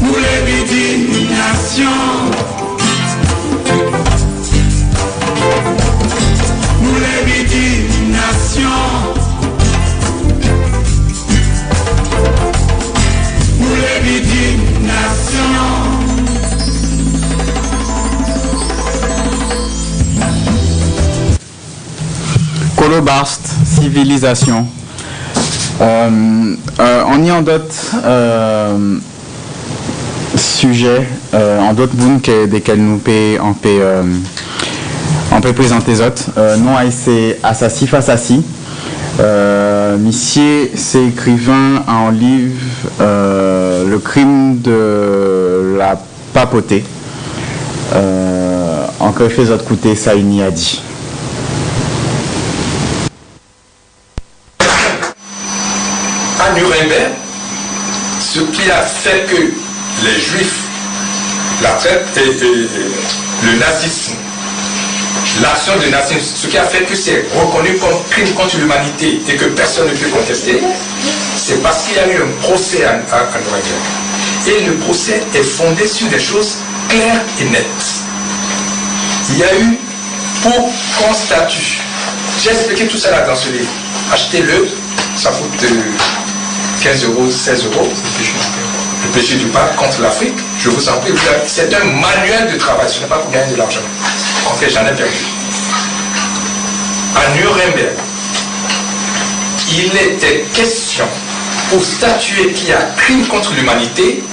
Speaker 11: Nous les nation. Nous les nation. Nous les nation.
Speaker 2: Kolobarst, civilisation. On y en d'autres sujets, en d'autres mondes desquels nous on peut présenter les autres. Non, c'est Assassi Assassi. Missier, c'est écrivain en livre Le crime de la papauté. Encore fait les autres côtés, ça il n'y a dit.
Speaker 12: À Nuremberg, ce qui a fait que les Juifs, la traite et le nazisme, l'action du nazisme, ce qui a fait que c'est reconnu comme crime contre l'humanité et que personne ne peut contester, c'est parce qu'il y a eu un procès à Nuremberg. Et le procès est fondé sur des choses claires et nettes. Il y a eu pour qu'on statue. J'ai expliqué tout ça là dans ce livre. Achetez-le, ça coûte 15 euros, 16 euros. Le péché du pape contre l'Afrique, je vous en prie, c'est un manuel de travail, ce n'est pas pour gagner de l'argent. En fait, j'en ai perdu. À Nuremberg, il était question, pour statuer qu'il y a crime contre l'humanité,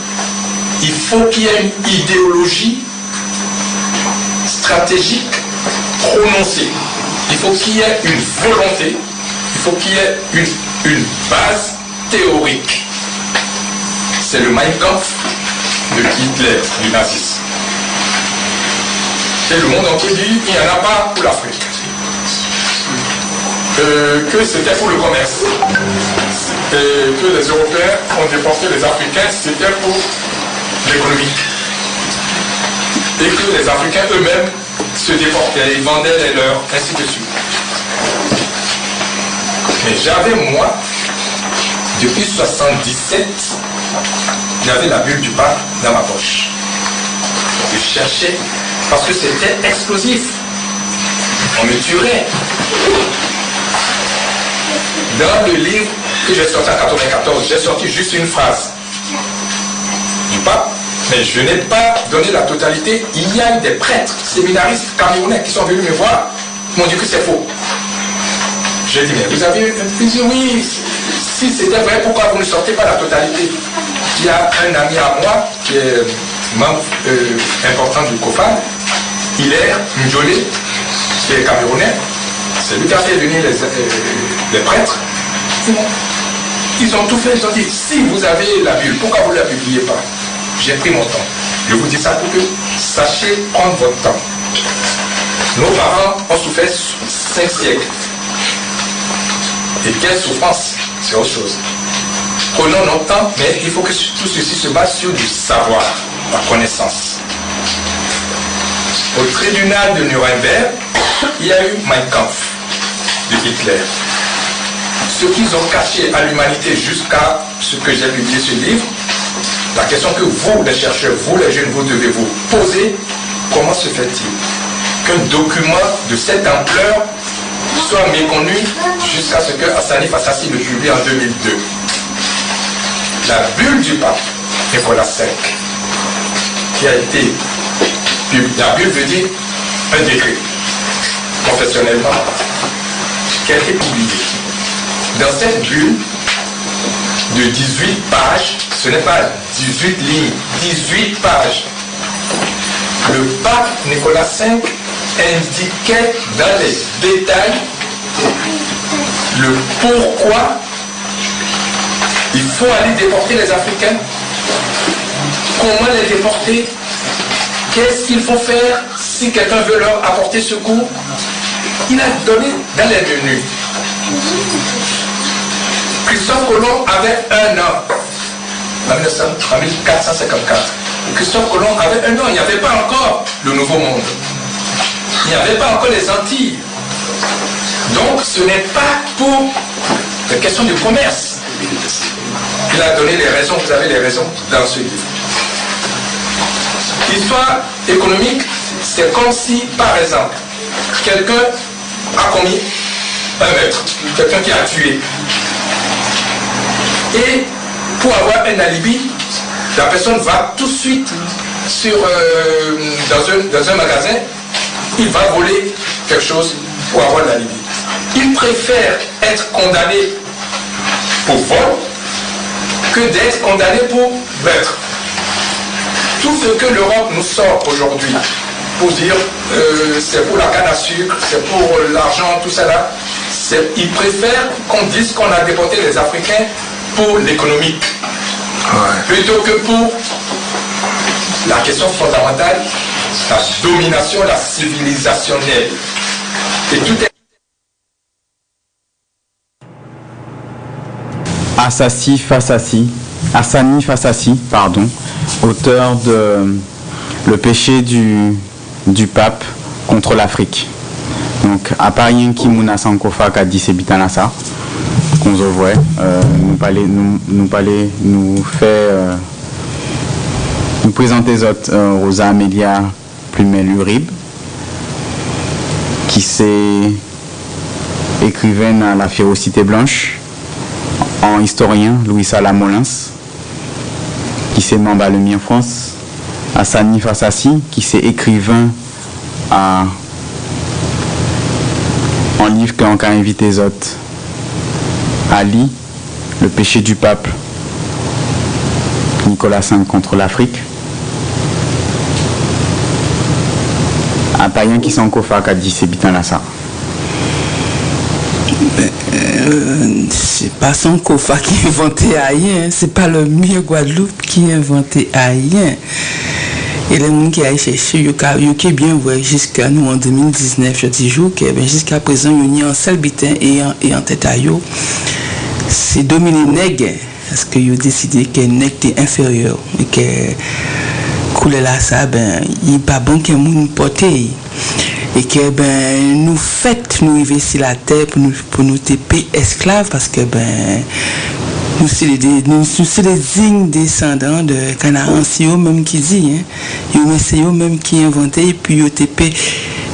Speaker 12: il faut qu'il y ait une idéologie stratégique prononcée. Il faut qu'il y ait une volonté, il faut qu'il y ait une base théorique. C'est le Mein Kampf de Hitler, du nazisme. Et le monde entier dit qu'il n'y en a pas pour l'Afrique. Que c'était pour le commerce. Et que les Européens ont dépensé les Africains, c'était pour l'économie. Et que les Africains eux-mêmes se déportaient, ils vendaient les leurs, ainsi de suite. Mais j'avais, moi, depuis 1977, j'avais la bulle du pape dans ma poche. Je cherchais, parce que c'était explosif. On me tuerait. Dans le livre que j'ai sorti en 1994, j'ai sorti juste une phrase du pape, mais je n'ai pas donné la totalité. Il y a eu des prêtres, séminaristes camerounais qui sont venus me voir, m'ont dit que c'est faux. J'ai dit, mais vous avez eu oui, si c'était vrai, pourquoi vous ne sortez pas la totalité? Il y a un ami à moi qui est membre important du COFAD, Hilaire Ndjolé, qui est camerounais. C'est lui qui a fait venir les prêtres. Ils ont tout fait, ils ont dit, si vous avez la bulle, pourquoi vous ne la publiez pas? J'ai pris mon temps. Je vous dis ça pour que sachez prendre votre temps. Nos parents ont souffert 5 siècles. Et quelle souffrance, c'est autre chose. Prenons notre temps, mais il faut que tout ceci se base sur du savoir, la connaissance. Au tribunal de Nuremberg, il y a eu Mein Kampf de Hitler. Ce qu'ils ont caché à l'humanité jusqu'à ce que j'ai publié ce livre, la question que vous, les chercheurs, vous, les jeunes, vous devez vous poser, comment se fait-il qu'un document de cette ampleur soit méconnu jusqu'à ce que Assani Assassi le publie en 2002. La bulle du pape Nicolas V, qui a été publiée, la bulle veut dire un décret, confessionnellement, qui a été publié. Dans cette bulle de 18 pages, ce n'est pas 18 lignes, 18 pages, le pape Nicolas V indiquait dans les détails le pourquoi il faut aller déporter les Africains, comment les déporter, qu'est-ce qu'il faut faire si quelqu'un veut leur apporter secours. Il a donné dans les menus. Christophe Colomb avait 1 an, en 1454. Christophe Colomb avait 1 an, il n'y avait pas encore le Nouveau Monde. Il n'y avait pas encore les Antilles. Donc ce n'est pas pour la question du commerce. Il a donné les raisons, vous avez les raisons dans ce livre. Histoire économique, c'est comme si, par exemple, quelqu'un a commis un meurtre, quelqu'un qui a tué. Et pour avoir un alibi, la personne va tout de suite dans un magasin, il va voler quelque chose pour avoir l'alibi. Il préfère être condamné pour vol que d'être condamné pour meurtre. Tout ce que l'Europe nous sort aujourd'hui pour dire c'est pour la canne à sucre, c'est pour l'argent, tout ça là, ils préfèrent qu'on dise qu'on a déporté les Africains pour l'économie, plutôt que pour la question fondamentale, la domination, la civilisationnelle. Et tout est...
Speaker 2: Hassani Fassassi, auteur de Le péché du pape contre l'Afrique. Donc, à part qui Mouna Sankofa qui a dit c'est bitanasa, qu'on se voit, nous présenter les autres, Rosa Amélia Plumel-Urib, qui s'est écrivaine à la Férocité Blanche, en historien Louis Salamolins, qui s'est membre à l'EMI en France, Hassani Fassassi, qui s'est écrivain en livre qu'on a invité les autres, Ali, Le péché du pape, Nicolas V contre l'Afrique. Un païen qui s'en cofa qui a dit c'est bitan là ça.
Speaker 3: C'est pas son Kofa qui a inventé rien, c'est pas le mieux Guadeloupe qui a inventé rien. Et les gens qui a cherché, ils ont bien vu jusqu'à nous en 2019, je dis jour, jusqu'à présent, ils ont un seul bitin et en tête à eux. C'est dominer nègre, parce qu'ils ont décidé que nègre est inférieur et que couler là ça, il n'est pas bon que nous porter. Et que nous faites nous vivre sur la terre pour nous taper esclaves parce que nous sommes les dignes descendants de Canaan, c'est eux même qui dit, c'est eux même qui inventé et puis ils ont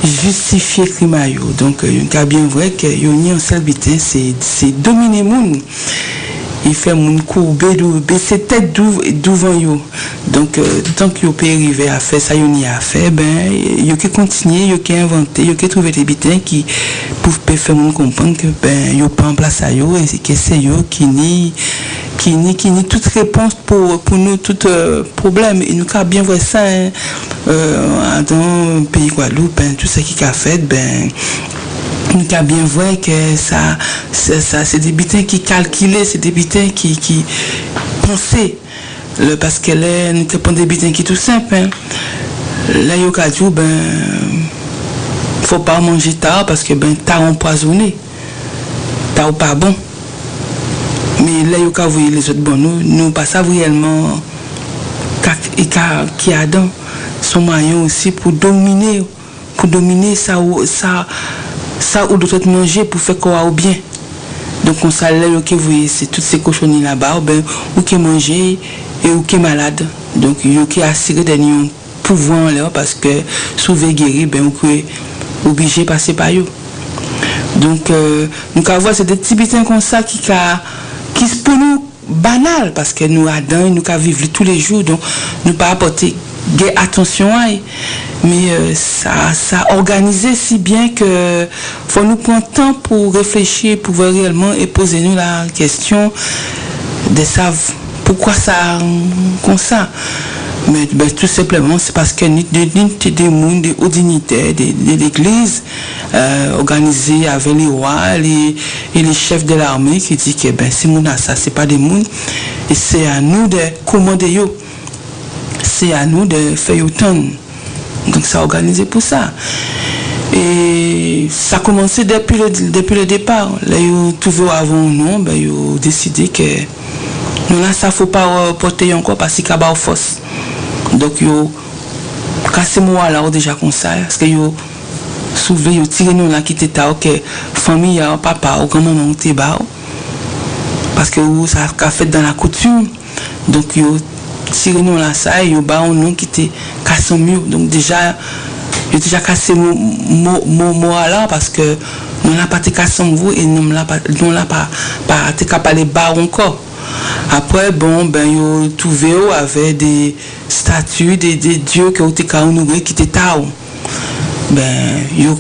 Speaker 3: justifié le crime. Donc il y a bien vrai que y a un seul but, c'est dominer le monde. Il fait mon courber, baisser tête devant eux. Donc, tant que vous pouvez arriver à faire ça, vous a fait, vous pouvez continuer, vous pouvez inventer, vous pouvez trouver des bitins qui peuvent faire mon comprendre que vous pas en place à eux et que c'est eux qui nie toute réponse pour nous, tout problème. Et nous avons bien vu ça dans le pays Guadeloupe, tout ce qui a fait, nous avons bien vu que ça c'est des bitins qui calculaient, c'est des bitins qui pensaient. Parce que là, nous avons des bitins qui sont tout simples. Là, il y a dit, faut pas manger tard parce que tard empoisonné. Tard pas bon. Mais là, il y a vu les autres bons. Nous pas ça réellement qui a dans son moyen aussi pour dominer ça ou d'autres manger pour faire quoi au bien. Donc on s'allait que vous voyez c'est toutes ces cochonneries là-bas ou qui manger et ou qui malade. Donc il qui assuré de nous pouvoir là parce que souvent guéri ou qui obligé de passer par eux. Donc nous avons c'est des petits bitins comme ça qui pour nous banal parce que nous adams nous vivre tous les jours donc nous pas apporter attention à mais ça organisé si bien que faut nous prendre temps pour réfléchir pour voir réellement et poser nous la question de savoir pourquoi ça comme ça Mais tout simplement, c'est parce que des hauts dignitaires de l'église organisés avec les rois et les chefs de l'armée qui disent que ces gens ça c'est pas des gens et c'est à nous de commander eux. C'est à nous de faire autant. Donc ça organisé pour ça. Et ça a commencé depuis le départ. Là, ils ont trouvé avant nous, ils ont décidé que nous là ça faut pas porter encore parce qu'il y a force. Donc ils ont cassé moi là déjà comme ça parce que ils ont soulevé, ils ont tiré nous là qui était là que famille, papa ou grand-maman était bas parce que ça a fait dans la coutume. Donc ils ont tiré nous là ça et ils ont bas un nom qui était cassé mieux. Donc déjà j'ai déjà cassé moi là parce que nous n'a pas été cassé vous et nous n'a pas été capable de bas encore. Après ils ont trouvé avec des statues des dieux qui ont été qui étaient tao. Ils ont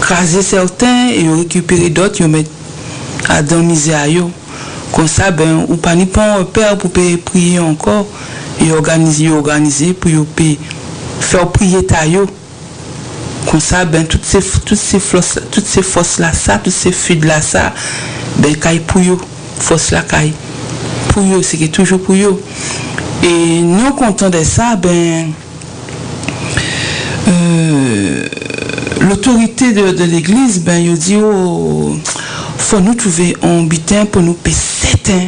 Speaker 3: crasé certains et ils ont récupéré d'autres, ils ont mis à dans misère yo. Comme ça ou pas ni pas père pour prier encore et organiser pour faire prier taillot. Comme ça toutes ces forces là ça toutes ces fuites là ça caille pour yo force là caille pour yo c'est toujours pour yo et nous contents de ça l'autorité de l'église il dit faut nous trouver un butin pour nous payer certain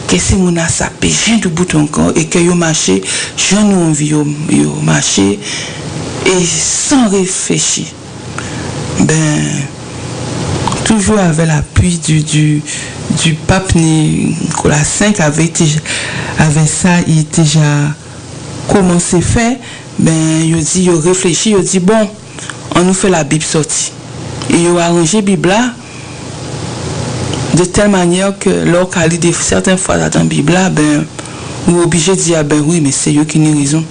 Speaker 3: que c'est mon ça péché de bout encore et que yo marché je nous envie yo marché et sans réfléchir toujours avec l'appui du pape Nicolas V avec ça il était déjà commencé faire il réfléchit il dit bon on nous fait la Bible sortie et il a arrangé Bible là de telle manière que lorsqu'on lit certaines fois dans la Bible là on est obligé de dire oui mais c'est eux qui n'ont raison.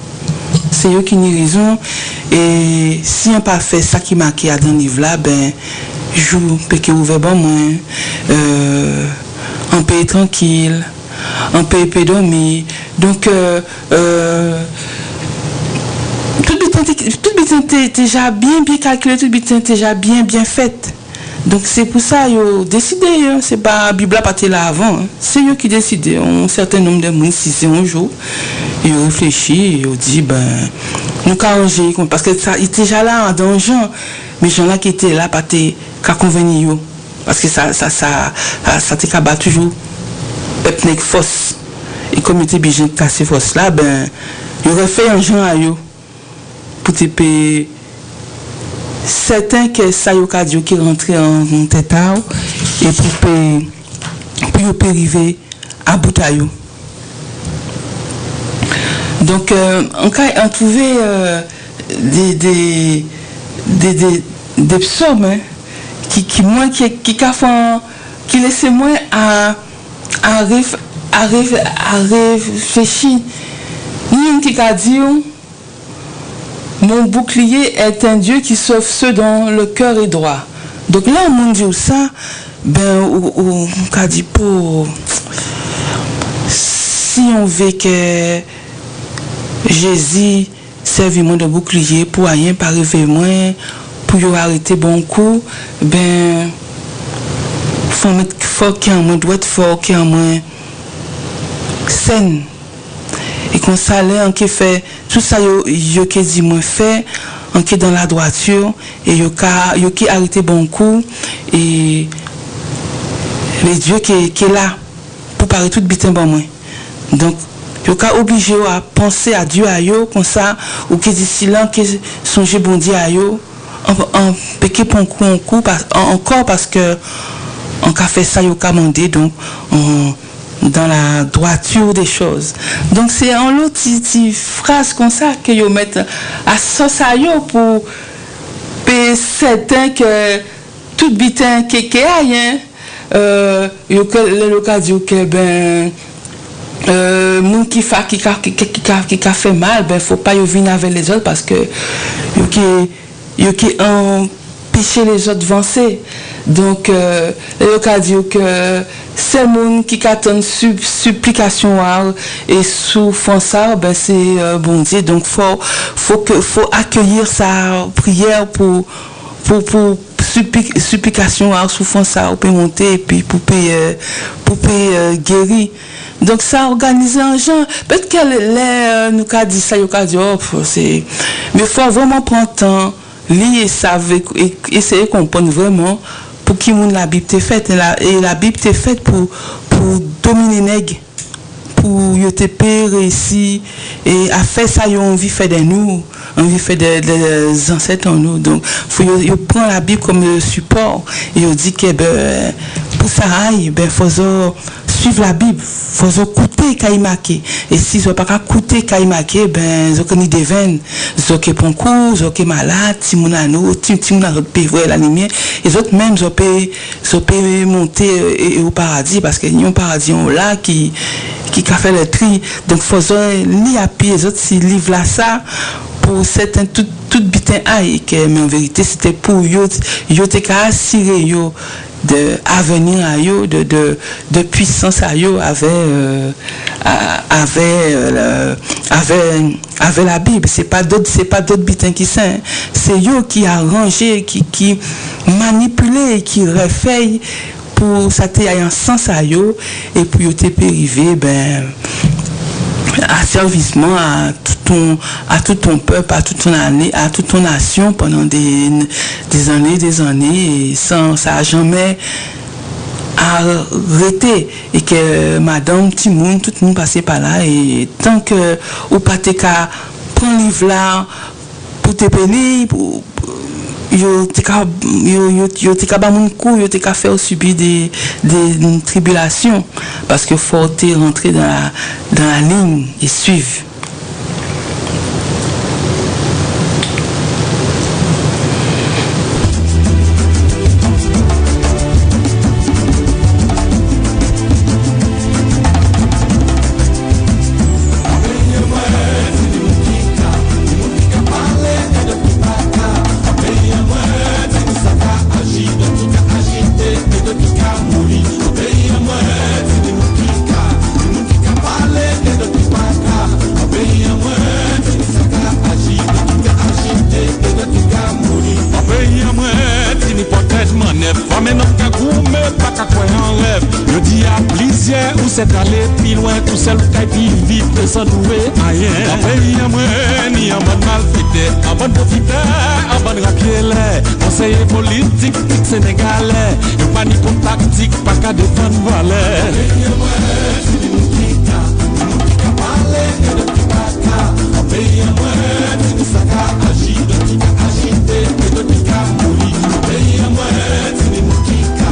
Speaker 3: C'est eux qui n'ont raison et si on pas fait ça qui marqué dans le livre là je peux ouvrir bon moins on peut être tranquille on peut dormir donc tout était déjà bien calculé tout était déjà bien fait. Donc c'est pour ça qu'ils ont décidé, c'est pas la Bible partie là avant, c'est eux qui décident, un certain nombre de monde si c'est un jour, ils ont réfléchi, ils ont dit nous arranger parce que ça il était déjà là dans le genre, mais les gens là qui étaient là pas qu'à convenir parce que ça te cabat toujours pepnek force et comme il était obligé de casser force là il aurait fait un genre à eux pour te payer certain que ça y a qui rentrait en tête et pour arriver à Boutaillou. Donc on trouvait des psaumes qui laissaient moins à réfléchir. Ni qui a dit mon bouclier est un Dieu qui sauve ceux dont le cœur est droit. Donc là, on dit ça, on a dit pour si on veut que Jésus serve moins de bouclier pour rien pas arriver moins, pour arrêter bon coup, faut qu'il y ait un moins droit, faut qu'il y ait un moins saine. Et qu'on s'allait en qui fait tout ça yo qui dit moins fait en qui dans la droiture et yo qui arrêté bon coup et les dieux qui est là pour parler tout bitin bon moins. Donc yo ka obligé à penser à Dieu à yo comme ça ou qui dit silence qui songer bon Dieu à yo en péquer pour un coup encore parce que on ka fait ça yo ka mandé donc dans la droiture des choses. Donc c'est en l'autre phrase comme ça que yo mettent à sauce à yo pour certain que tout bitin qui rien yo que le cas dit que moun qui fait mal faut pas yo venir avec les autres parce que yo qui en empêcher les autres d'avancer. Donc, il a dit que c'est le monde qui attend supplication et souffrance ça, ben c'est bon Dieu. Donc, faut accueillir sa prière pour supplication souffrance ça, pour monter et puis pour guérir. Donc ça organisé en genre, peut-être qu'elle nous a dit ça, il a dit c'est, mais il faut vraiment prendre le temps, lire ça, essayer de comprendre vraiment pour qui la Bible est faite et la Bible est faite pour dominer les nègres, pour y te réussir et à faire ça, y a envie de faire de nous, envie de faire des ancêtres en nous. Donc faut prendre la Bible comme support et on dit que pour ça aille, faut suivre la Bible, faut écouter Kaimake. Et si vous pas écouter Kaimake, vous avez des veines, vous avez concours, vous avez malade, si vous avez la lumière, et les autres même, vous avez monter au paradis, parce qu'il y a un paradis là qui a fait le tri. Donc, il faut lire à pied, les autres, si livre là ça, pour certains, tout bitin aïe, mais en vérité, c'était pour yo te assurer yo de avenir à yo de puissance à yo avec la Bible. C'est pas d'autres bitins qui sont, c'est yo qui arrangé, qui manipulé, qui refait pour ça te un sens à yo et pour yo te périvé à servicement à tout ton peuple, à toute ton année, à toute ton nation pendant des années et sans ça jamais arrêté et que madame Timoun, tout le monde passait par là et tant que ou pas te ka prend livre là pour te payer pour yo te ka ba moun kou, yo te ka faire subir des tribulations parce que faut te rentrer dans la ligne et suivre.
Speaker 13: C'est aller plus loin, tout seul qui vite sans trouver rien. En pays à moi, ni en bonne malfité, en bonne profité, en bonne rapielle. Conseiller politique, sénégalais, et pas ni pour tactique, pas qu'à défendre valeur. En pays à moi, c'est des moukika, parler et de kipaka. En pays à moi, c'est des sagas agir, de kika agité, et de kika mourir. En pays à moi, c'est des moukika,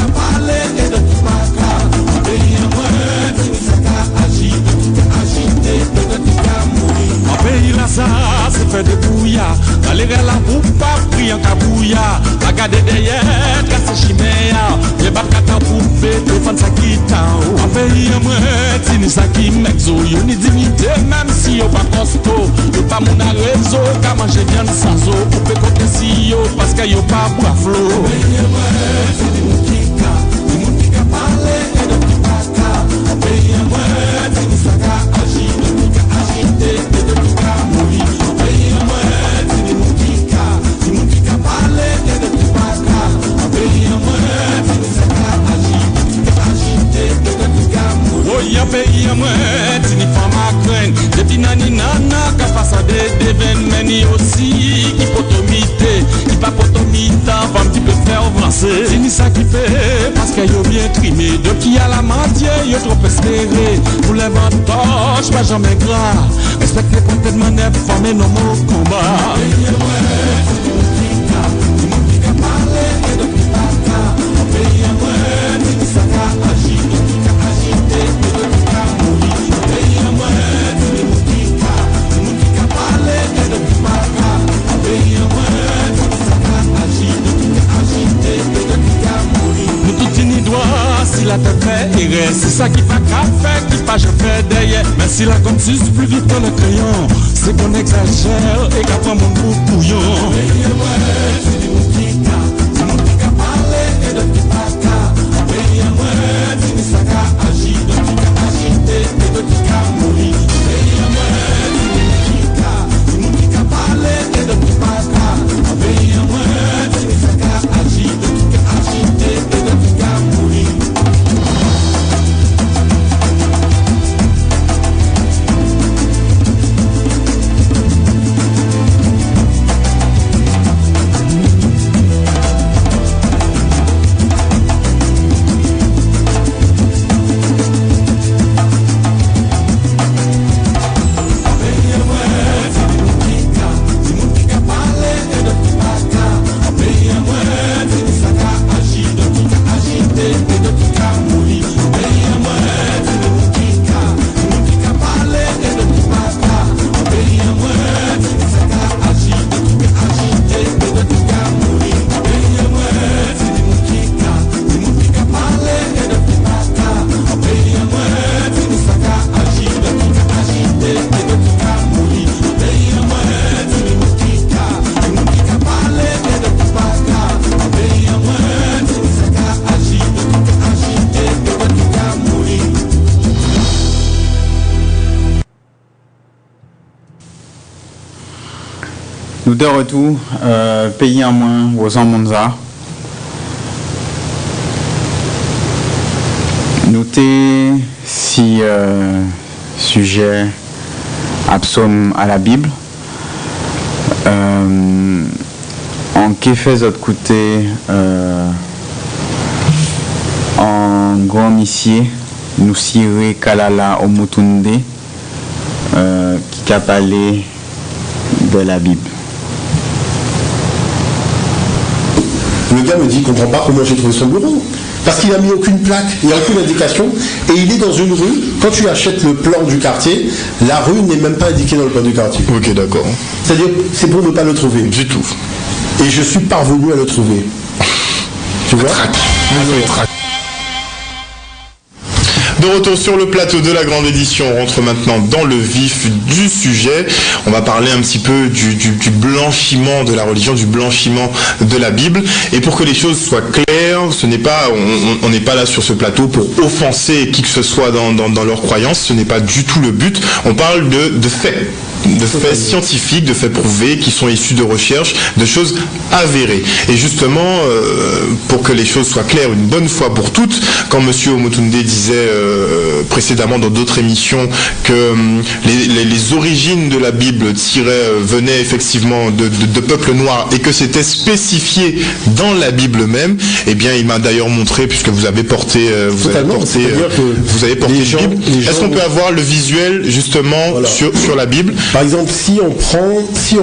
Speaker 13: parler et de kipaka. En pays là ça, c'est fait de bouillard. Aller vers la route, pas pris en cabouillard. Regarder derrière, casser chiméa. Les bacata poupées, défendre sa guitare. En pays à moi, tini sa qui mexo. Y'a une dignité, même si y'a pas costaud. Y'a pas mon réseau, qu'à manger viande sans eau. Coupé côté si y'a, parce qu'il y'a pas bois flot. En pays à moi, c'est des moukika. Des moukika parler et de kipaka. En pays à moi, tini sa ka agir. De kika agité, et de kika mourir. En pays à moi, tini moukika. Des moukika parler et de kipaka. En pays à moi, tini sa ka agir. De kika agité, et de kika mourir. Oh, y'a pays à moi, tini femme à craindre. Depuis nani nana, qu'a passé des événements aussi. Qui potomité, qui pas potomita, femme qui peut faire avancer. Tini ça qui fait, parce qu'il y a bien trimé. De qui a la matière, y'a trop espéré. Pour les ventoches, pas jamais gras. Respecte les pointes de manœuvre, former nos mots au combat. Si la tête fait errer, c'est ça qui fait café, qui pas je fais derrière. Mais si la comme si plus vite que le crayon, c'est qu'on exagère et qu'après mon bout couillon.
Speaker 2: Nous de retour, pays en moins, aux Monza. Notez si sujet absaume à la Bible. En qu'effet d'autre côté en grand missier nous siré Kalala au Mutunde qui a parlé de la Bible.
Speaker 14: Le gars me dit qu'il ne comprend pas comment j'ai trouvé son bureau. Parce qu'il n'a mis aucune plaque, il n'y a aucune indication. Et il est dans une rue. Quand tu achètes le plan du quartier, la rue n'est même pas indiquée dans le plan du quartier.
Speaker 15: Ok, d'accord.
Speaker 14: C'est-à-dire, c'est pour ne pas le trouver.
Speaker 15: Du tout.
Speaker 14: Et je suis parvenu à le trouver. Tu vois ?
Speaker 15: De retour sur le plateau de la grande édition, on rentre maintenant dans le vif du sujet. On va parler un petit peu du blanchiment de la religion, du blanchiment de la Bible. Et pour que les choses soient claires, on n'est pas là sur ce plateau pour offenser qui que ce soit dans leurs croyances. Ce n'est pas du tout le but. On parle de faits. De faits scientifiques, de faits prouvés, qui sont issus de recherches, de choses avérées. Et justement, pour que les choses soient claires une bonne fois pour toutes, quand M. Omotunde disait précédemment dans d'autres émissions que les origines de la Bible venaient effectivement de peuples noirs et que c'était spécifié dans la Bible même, eh bien il m'a d'ailleurs montré, puisque vous avez porté la Bible. Est-ce qu'on peut avoir le visuel justement sur la Bible?
Speaker 14: Par exemple, si on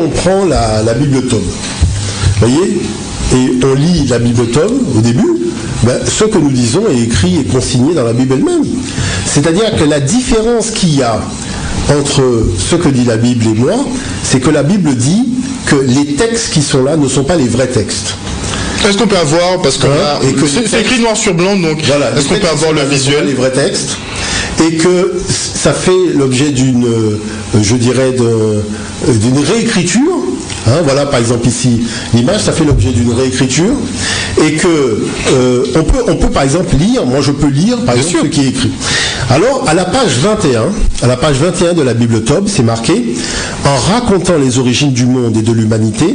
Speaker 14: prend la Bible Tome, voyez, et on lit la Bible Tome au début, ce que nous disons est écrit et consigné dans la Bible elle-même. C'est-à-dire que la différence qu'il y a entre ce que dit la Bible et moi, c'est que la Bible dit que les textes qui sont là ne sont pas les vrais textes.
Speaker 15: Est-ce qu'on peut avoir, parce que c'est écrit noir sur blanc, donc voilà, est-ce qu'on peut avoir le visuel?
Speaker 14: Les vrais textes. Et que ça fait l'objet d'une réécriture. Voilà, par exemple ici, l'image, ça fait l'objet d'une réécriture. Et que on peut par exemple lire, moi je peux lire par exemple ce qui est écrit. Alors, à la page 21 de la Bible Tome, c'est marqué: en racontant les origines du monde et de l'humanité,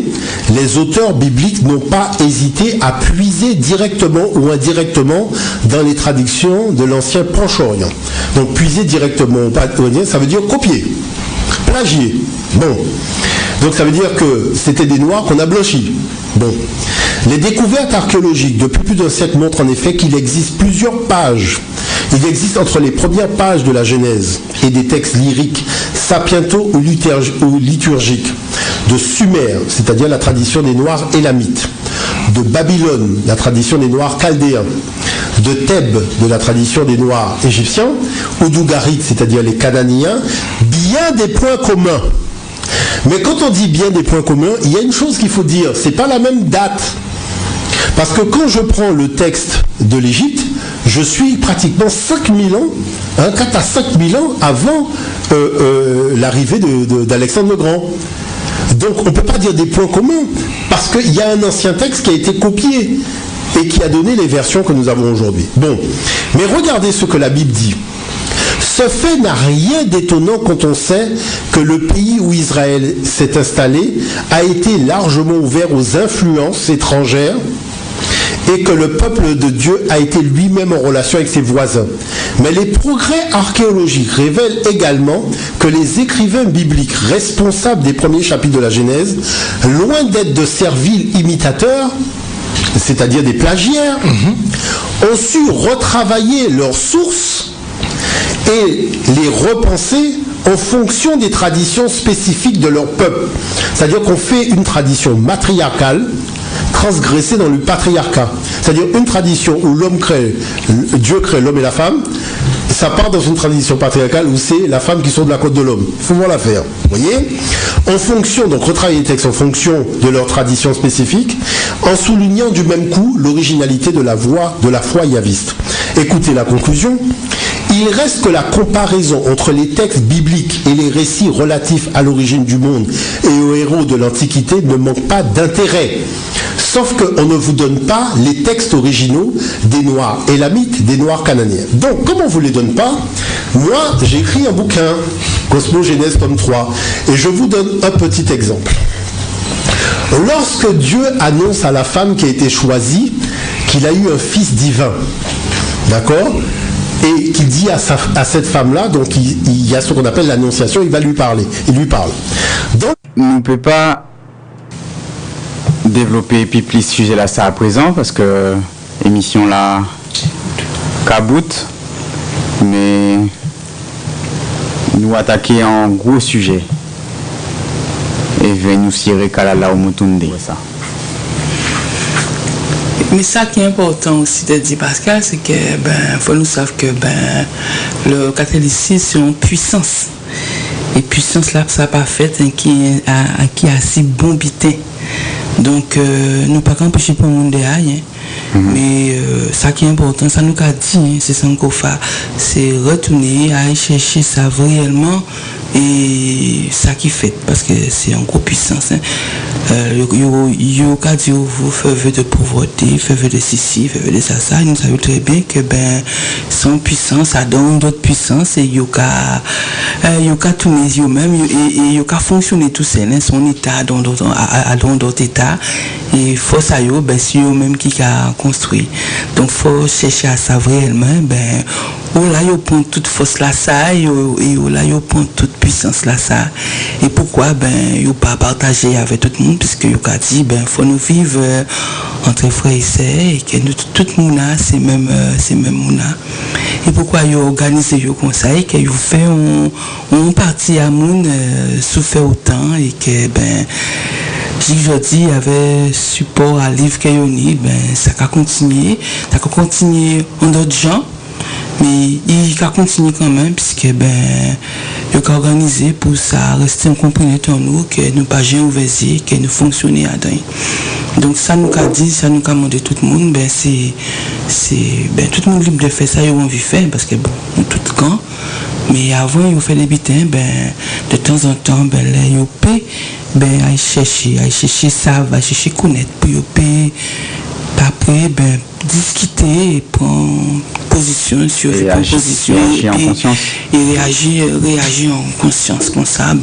Speaker 14: les auteurs bibliques n'ont pas hésité à puiser directement ou indirectement dans les traditions de l'ancien Proche-Orient. Donc, puiser directement, ça veut dire copier, plagier. Bon. Donc, ça veut dire que c'était des Noirs qu'on a blanchis. Bon. Les découvertes archéologiques depuis plus d'un siècle montrent en effet qu'il existe plusieurs pages. Il existe entre les premières pages de la Genèse et des textes lyriques, sapientaux ou liturgiques, de Sumer, c'est-à-dire la tradition des Noirs élamites, de Babylone, la tradition des Noirs chaldéens, de Thèbes, de la tradition des Noirs égyptiens, ou d'Ougarit, c'est-à-dire les Cananéens, bien des points communs. Mais quand on dit bien des points communs, il y a une chose qu'il faut dire, c'est pas la même date. Parce que quand je prends le texte de l'Égypte, je suis pratiquement 5000 ans, 4 à 5000 ans avant l'arrivée d'Alexandre le Grand. Donc on ne peut pas dire des points communs, parce qu'il y a un ancien texte qui a été copié et qui a donné les versions que nous avons aujourd'hui. Bon, mais regardez ce que la Bible dit. Ce fait n'a rien d'étonnant quand on sait que le pays où Israël s'est installé a été largement ouvert aux influences étrangères et que le peuple de Dieu a été lui-même en relation avec ses voisins. Mais les progrès archéologiques révèlent également que les écrivains bibliques responsables des premiers chapitres de la Genèse, loin d'être de serviles imitateurs, c'est-à-dire des plagiaires, ont su retravailler leurs sources et les repenser en fonction des traditions spécifiques de leur peuple. C'est-à-dire qu'on fait une tradition matriarcale transgressée dans le patriarcat. C'est-à-dire une tradition où Dieu crée l'homme et la femme, ça part dans une tradition patriarcale où c'est la femme qui sort de la côte de l'homme. Il faut voir l'affaire. Vous voyez ? En fonction, donc retravailler les textes en fonction de leur tradition spécifique, en soulignant du même coup l'originalité de la foi yaviste. Écoutez la conclusion. Il reste que la comparaison entre les textes bibliques et les récits relatifs à l'origine du monde et aux héros de l'Antiquité ne manque pas d'intérêt. Sauf qu'on ne vous donne pas les textes originaux des Noirs élamites, des Noirs cananéens. Donc, comme on ne vous les donne pas, moi, j'ai écrit un bouquin, Cosmogénèse tome 3, et je vous donne un petit exemple. Lorsque Dieu annonce à la femme qui a été choisie qu'il a eu un fils divin, d'accord, et qu'il dit à cette femme-là, donc il y a ce qu'on appelle l'annonciation, il va lui parler, il lui parle. Donc,
Speaker 2: on ne peut pas développer plus ce sujet là ça à présent parce que l'émission là caboute, mais nous attaquer en gros sujet et venir nous cirer Kalala au Mutunde ça.
Speaker 3: Mais ça qui est important aussi de dire, Pascal, c'est que faut nous savoir que le catholicisme c'est une puissance. Et puissance là, ça n'a pas fait qui a assez bon bité. Donc, nous pas empêcher pour le monde de aille. Mais ça qui est important, ça nous a dit, c'est ça qu'on fait, c'est retourner à chercher ça réellement. Et ça qui fait, parce que c'est en gros puissance. Yo ka dit vous faites de pauvreté, faites de ceci, faites de ça. Nous savons très bien que son puissance, ça donne d'autres puissances et yo ka tourner yo même et yo ka fonctionner tout seul, son état dans d'autres états et faut ça yo c'est yo même qui a construit. Donc faut chercher à savoir réellement là yo prend toute force là ça et là yo prend toute puissance là ça et pourquoi yo pas partager avec tout le monde puisque yo a dit faut nous vivre entre frères et sœurs et que nous tout le monde c'est même monde et pourquoi yo organiser yo comme ça et que yo fait on partie à monde souffert autant et que aujourd'hui avait support à livre que yo ni ça va continuer en d'autres gens. Mais il va continuer quand même, puisque il va organiser pour ça, rester en compagnie de nous, que nous pas jamais ouvert, que nous fonctionnions à dedans. Donc ça nous a dit, ça nous a demandé tout le monde, c'est tout le monde libre de faire ça, ils ont envie de faire, parce que tout quand. Mais avant, ils ont fait des bitins, de temps en temps, ils ont payé, à chercher ça, à chercher connaître, puis ils ont payé, après, discuter et prendre position sur ces propositions et réagir en conscience comme ça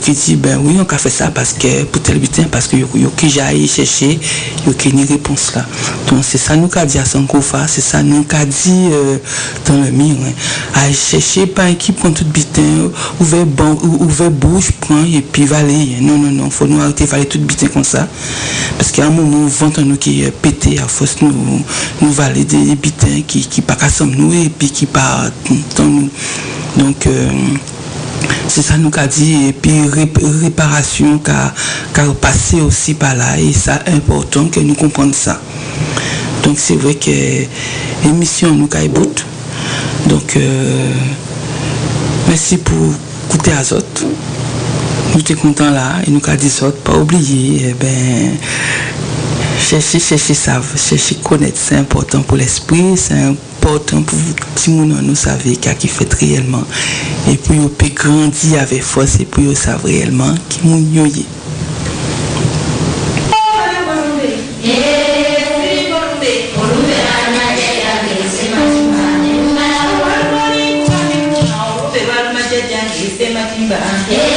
Speaker 3: qui dit oui on a fait ça parce que pour tel butin parce que yo qui j'ai chercher yo qui une réponse là donc c'est ça nous qu'a dit à son cofa c'est ça nous qu'a dit dans le mur à chercher pas qui prend tout butin ouvert bouche prend et puis valer non faut nous arrêter valer tout butin comme ça parce qu'à un moment ventre nous qui pété à force nous valer des butins qui pas qu'ensemble nous et puis qui pas dans nous donc c'est ça nous qu'a dit et puis réparation qu'a passé aussi par là et ça important que nous comprenions ça donc c'est vrai que l'émission nous qu'a bout donc merci pour écouter à autres nous sommes contents là et nous qu'a dit ça pas oublier chercher ça, chercher connaître, c'est important pour l'esprit, c'est important pour tout le monde nous savez qui fait réellement. Et puis on peut grandir avec force et puis on sait réellement qui nous y est.
Speaker 1: Yeah.